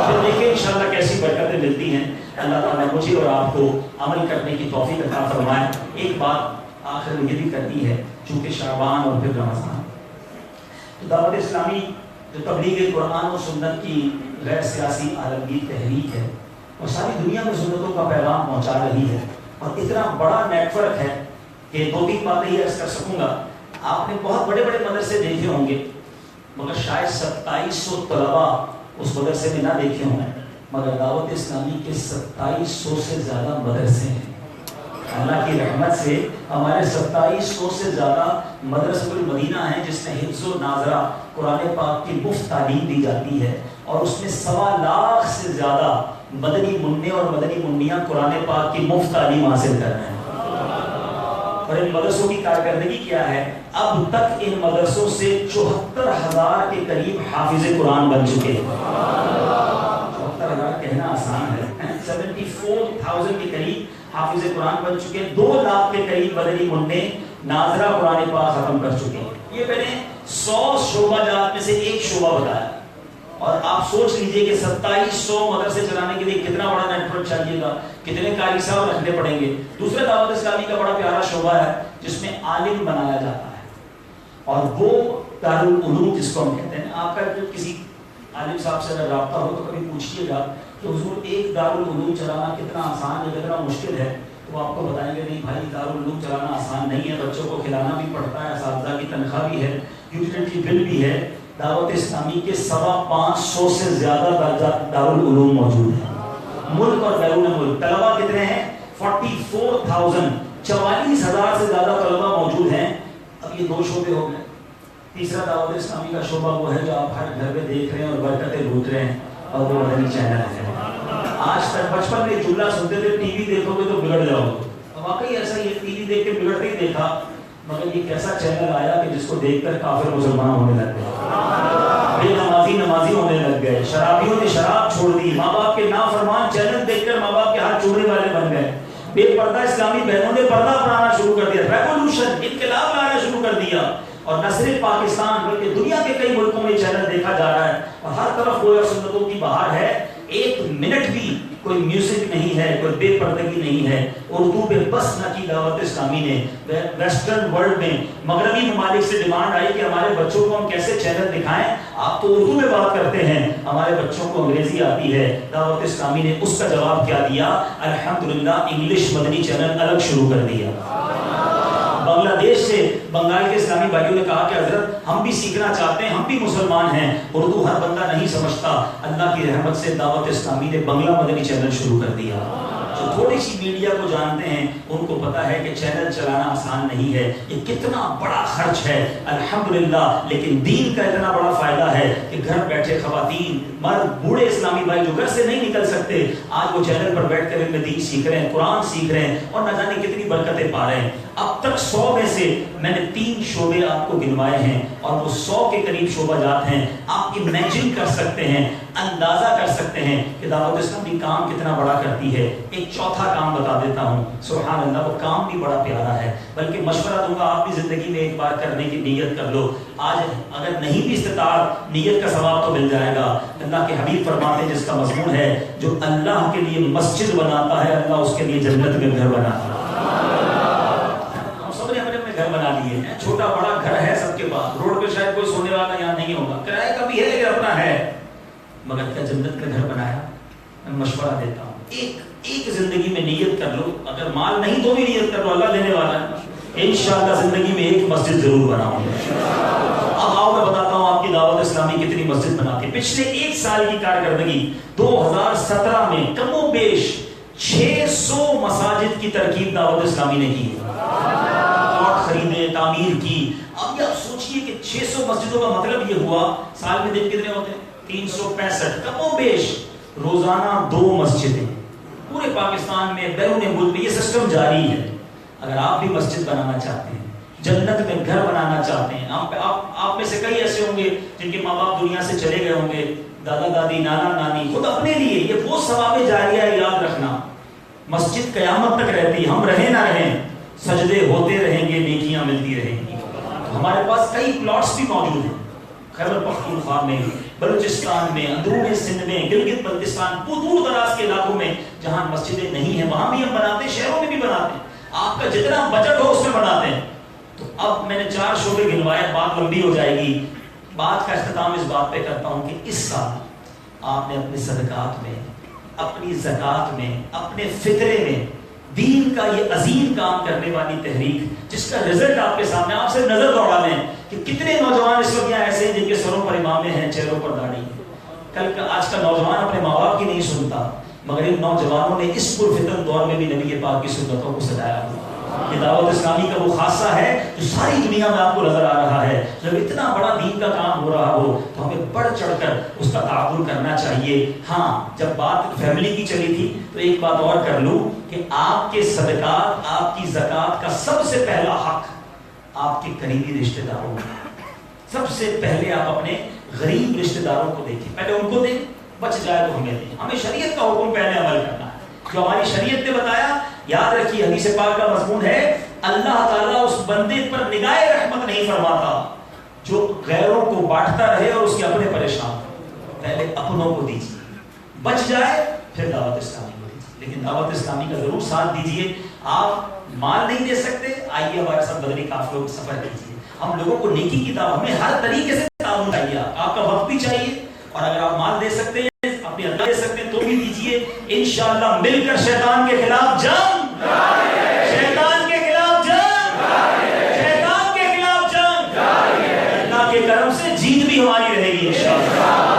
پھر دیکھیں انشاءاللہ کیسی برکتیں ملتی ہیں. اللہ تعالیٰ مجھے اور آپ کو عمل کرنے کی توفیق عطا فرمائے. ایک بات آخر میں یہ بھی کرتی ہے, چونکہ شعبان اور پھر رمضان, تو دعوت اسلامی جو تبلیغ قرآن و سنت کی غیر سیاسی عالمگیر تحریک ہے اور ساری دنیا میں سنتوں کا پیغام پہنچا رہی ہے، اور اتنا بڑا نیٹ ورک ہے کہ 2-3 باتیں یہ عرض کر سکوں گا. آپ نے بہت بڑے بڑے مدرسے دیکھے ہوں گے مگر شاید 2700 طلباء اس مدرسے میں نہ دیکھے ہوں گے، مگر دعوت اسلامی کے 2700 سے زیادہ مدرسے ہیں. اللہ کی رحمت سے ہمارے 2700 سے زیادہ مدرسۃ المدینہ ہیں جس میں حفظ و ناظرہ قرآن پاک کی مفت تعلیم دی جاتی ہے، اور اس میں 1.25 لاکھ سے زیادہ مدنی منع اور مدنی منیاں قرآن پاک کی مفت تعلیم حاصل کر رہے ہیں. اور ان مدرسوں کی کارکردگی کیا ہے؟ اب تک ان مدرسوں سے 74,000 کے قریب حافظ قرآن بن چکے ہیں. 74,000 کہنا آسان ہے، 74,000 کے قریب حافظ قرآن بن چکے ہیں. 2 لاکھ کے قریب مدنی منع ناظرہ قرآن پاک ختم کر چکے ہیں. یہ میں نے 100 شعبہ جات میں سے ایک شعبہ بتایا، اور آپ سوچ لیجئے کہ 2700 مدرسے چلانے کے لیے کتنا بڑا نیٹ ورک چاہیے گا، کتنے قاری صاحب رکھنے پڑیں گے. دوسرا دعوت اسلامی کا بڑا پیارا شعبہ ہے جس میں عالم بنایا جاتا ہے، اور وہ دارالعلوم جس کو ہم کہتے ہیں. آپ کا کسی عالم صاحب سے اگر رابطہ ہو تو کبھی پوچھیے گا کہ حضور ایک دارالعلوم چلانا کتنا آسان ہے، کتنا مشکل ہے، تو آپ کو بتائیں گے نہیں بھائی دارالعلوم چلانا آسان نہیں ہے، بچوں کو کھلانا بھی پڑتا ہے، اساتذہ کی تنخواہ بھی ہے، یوٹیلیٹی بل بھی ہے. دعوت اسلامی کے 550 سے زیادہ دارالعلوم موجود ہیں ملک اور بیرون ملک. طلباء کتنے ہیں؟ 44,000، 44,000 سے زیادہ طلباء موجود ہیں. اب یہ 2 شعبے ہو گئے. تیسرا دعوت اسلامی کا شعبہ وہ ہے جو آپ ہر گھر میں دیکھ رہے ہیں اور برکتیں لوٹ رہے ہیں، اور وہ مدنی چینل ہے. آج تک بچپن میں جملہ سنتے تھے ٹی وی دیکھو گے تو بگڑ جاؤ گے. واقعی ایسا ہی ٹی وی دیکھ کے بگڑتے ہی دیکھا، مگر یہ کیسا چینل آیا کہ جس کو دیکھ کر کافر مسلمان ہونے لگ گئے، بے نمازی ہونے لگ گئے، شرابیوں نے شراب چھوڑ دی، ماں باپ کے نافرمان چینل دیکھ کر ماں باپ کے ہاتھ چھوڑنے والے بن گئے. بے پردہ اسلامی بہنوں نے پردہ اپنانا شروع کر دیا، ریولوشن انقلاب لانا شروع کر دیا. اور نہ صرف پاکستان بلکہ دنیا کے کئی ملکوں میں چینل دیکھا جا رہا ہے، اور ہر طرف کوئی اور سنتوں کی بہار ہے. 1 منٹ بھی کوئی میوزک نہیں ہے، کوئی بے پردگی نہیں ہے. اردو پہ بس نہ کی دعوت اسلامی نے. ویسٹرن ورلڈ میں مغربی ممالک سے ڈیمانڈ آئی کہ ہمارے بچوں کو ہم کیسے چینل دکھائیں، آپ تو اردو میں بات کرتے ہیں، ہمارے بچوں کو انگریزی آتی ہے. دعوت اسلامی نے اس کا جواب کیا دیا؟ الحمدللہ انگلش مدنی چینل الگ شروع کر دیا. بنگلہ دیش سے بنگال کے اسلامی بھائیوں نے کہا کہ حضرت ہم بھی سیکھنا چاہتے ہیں، ہم بھی مسلمان ہیں، اردو ہر بندہ نہیں سمجھتا. اللہ کی رحمت سے دعوت اسلامی نے بنگلہ مدنی چینل شروع کر دیا. جو تھوڑی سی میڈیا کو جانتے ہیں ان کو پتا ہے کہ چینل چلانا آسان نہیں ہے، یہ کتنا بڑا خرچ ہے. الحمدللہ لیکن دین کا اتنا بڑا فائدہ ہے کہ گھر بیٹھے خواتین، مرد، بوڑھے اسلامی بھائی جو گھر سے نہیں نکل سکتے آج وہ چینل پر بیٹھ کر ان میں دین سیکھ رہے ہیں، قرآن سیکھ رہے ہیں، اور نہ جانے کتنی برکتیں پا رہے ہیں. اب تک 100 میں سے میں نے 3 شعبے آپ کو گنوائے ہیں، اور وہ 100 کے قریب شعبہ جات ہیں. آپ امیجن کر سکتے ہیں، اندازہ کر سکتے ہیں کہ دعوت اسلامی کام کتنا بڑا کرتی ہے. ایک چوتھا کام بتا دیتا ہوں، سبحان اللہ، وہ کام بھی بڑا پیارا ہے. بلکہ مشورہ دوں گا آپ بھی زندگی میں ایک بار کرنے کی نیت کر لو. آج اگر نہیں بھی استطاعت، نیت کا ثواب تو مل جائے گا. اللہ کے حبیب فرماتے ہیں جس کا مضمون ہے جو اللہ کے لیے مسجد بناتا ہے اللہ اس کے لیے جنت میں گھر بناتا ہے. گھر بنا لیے ہیں، چھوٹا بڑا گھر ہے سب کے پاس، روڈ پہ شاید کوئی سونے والا یہاں نہیں ہوگا، کرایہ کا بھی ہے لیکن اپنا ہے، مگر کیا جنت کا گھر بنایا؟ میں مشورہ دیتا ہوں ایک زندگی میں نیت کر لو، اگر مال نہیں تو بھی نیت کر لو، اللہ دینے والا ہے. انشاءاللہ زندگی میں ایک مسجد ضرور بناؤں گا. اب آؤ میں بتاتا ہوں آپ کی دعوت اسلامی کتنی مسجد بناتی ہے. پچھلے 1 سال کی کارکردگی 2017 میں کم و بیش 600 مساجد کی ترکیب دعوت اسلامی نے کی ہے، خریدے، تعمیر کی. اب یہ آپ سوچئے کہ 600 مسجدوں کا مطلب یہ ہوا سال میں دن کتنے ہوتے ہیں؟ 365. کم و بیش روزانہ 2 مسجدیں پورے پاکستان میں، بیرون ملک میں یہ سسٹم جاری ہے. اگر آپ بھی مسجد بنانا چاہتے ہیں، جنت میں گھر بنانا چاہتے ہیں، آپ میں سے کئی ایسے ہوں گے جن کے ماں باپ دنیا سے چلے گئے ہوں گے، دادا دادی، نانا نانی، خود اپنے لیے یہ وہ ثواب جاریہ ہے. یاد رکھنا مسجد قیامت تک رہتی، ہم رہیں نہ رہیں، سجدے ہوتے رہیں گے، نیکیاں ملتی رہیں گی. ہمارے پاس کئی پلاٹس بھی موجود ہیں، خیبر پختونخوا میں، بلوچستان میں، اندرون سندھ میں، گلگت بلتستان، دور دراز کے علاقوں میں جہاں مسجدیں نہیں ہیں وہاں بھی ہم بناتے ہیں، شہروں میں بھی بناتے ہیں. آپ کا جتنا بجٹ ہو اس میں بناتے ہیں. تو اب میں نے 4 شعبے گنوائے، بات لمبی ہو جائے گی. بات کا اختتام اس بات پہ کرتا ہوں کہ اس سال آپ نے اپنے صدقات میں، اپنی زکوٰۃ میں، اپنے فطرے میں دین کا یہ عظیم کام کرنے والی تحریک جس کا رزلٹ آپ کے سامنے، آپ سے نظر دوڑا لیں کہ کتنے نوجوان اس وقت یہاں ایسے ہیں جن کے سروں پر امامے ہیں، چہروں پر داڑھی ہے. کل کا آج کا نوجوان اپنے ماں باپ کی نہیں سنتا، مگر ان نوجوانوں نے اس پرفتن دور میں بھی نبی پاک کی سنتوں کو سجایا ہوا. یہ دعوت اسلامی کا وہ خاصہ ہے جو ساری دنیا میں آپ کو نظر آ رہا ہے. جب اتنا بڑا دین کا کام ہو رہا ہو تو ہمیں بڑھ چڑھ کر اس کا تعاون کرنا چاہیے. ہاں جب بات فیملی کی چلی تھی تو ایک بات اور کر لوں کہ آپ کے صدقات، آپ کی زکوٰۃ کا سب سے پہلا حق آپ کے قریبی رشتہ داروں کا. سب سے پہلے آپ اپنے غریب رشتہ داروں کو دیکھیں، پہلے ان کو دیں، بچ جائے تو ہمیں دیں. ہمیں شریعت کا حکم پہلے عمل کرنا ہے جو ہماری شریعت نے بتایا. یاد رکھیے حدیث پاک کا مضمون ہے اللہ تعالیٰ اس بندے پر نگاہ رحمت نہیں فرماتا جو غیروں کو بانٹتا رہے اور اس کے اپنے پریشان. پہلے اپنوں کو دیجیے، بچ جائے پھر دعوت اسلامی کو دیجیے. لیکن دعوت اسلامی کا ضرور ساتھ دیجیے. آپ مال نہیں دے سکتے، آئیے ہمارے ساتھ بدری قافلوں سفر کیجیے. ہم لوگوں کو نیکی کی دعوت، ہمیں ہر طریقے سے تعاون چاہیے. آپ کا وقت بھی چاہیے، اور اگر آپ مال دے سکتے ہیں، اپنی اللہ دے سکتے ہیں تو بھی دیجیے. انشاءاللہ مل کر شیطان کے خلاف جنگ، شیطان کے خلاف جنگ، شیطان کے خلاف جنگ. اللہ کے کرم سے جیت بھی ہماری رہے گی انشاءاللہ.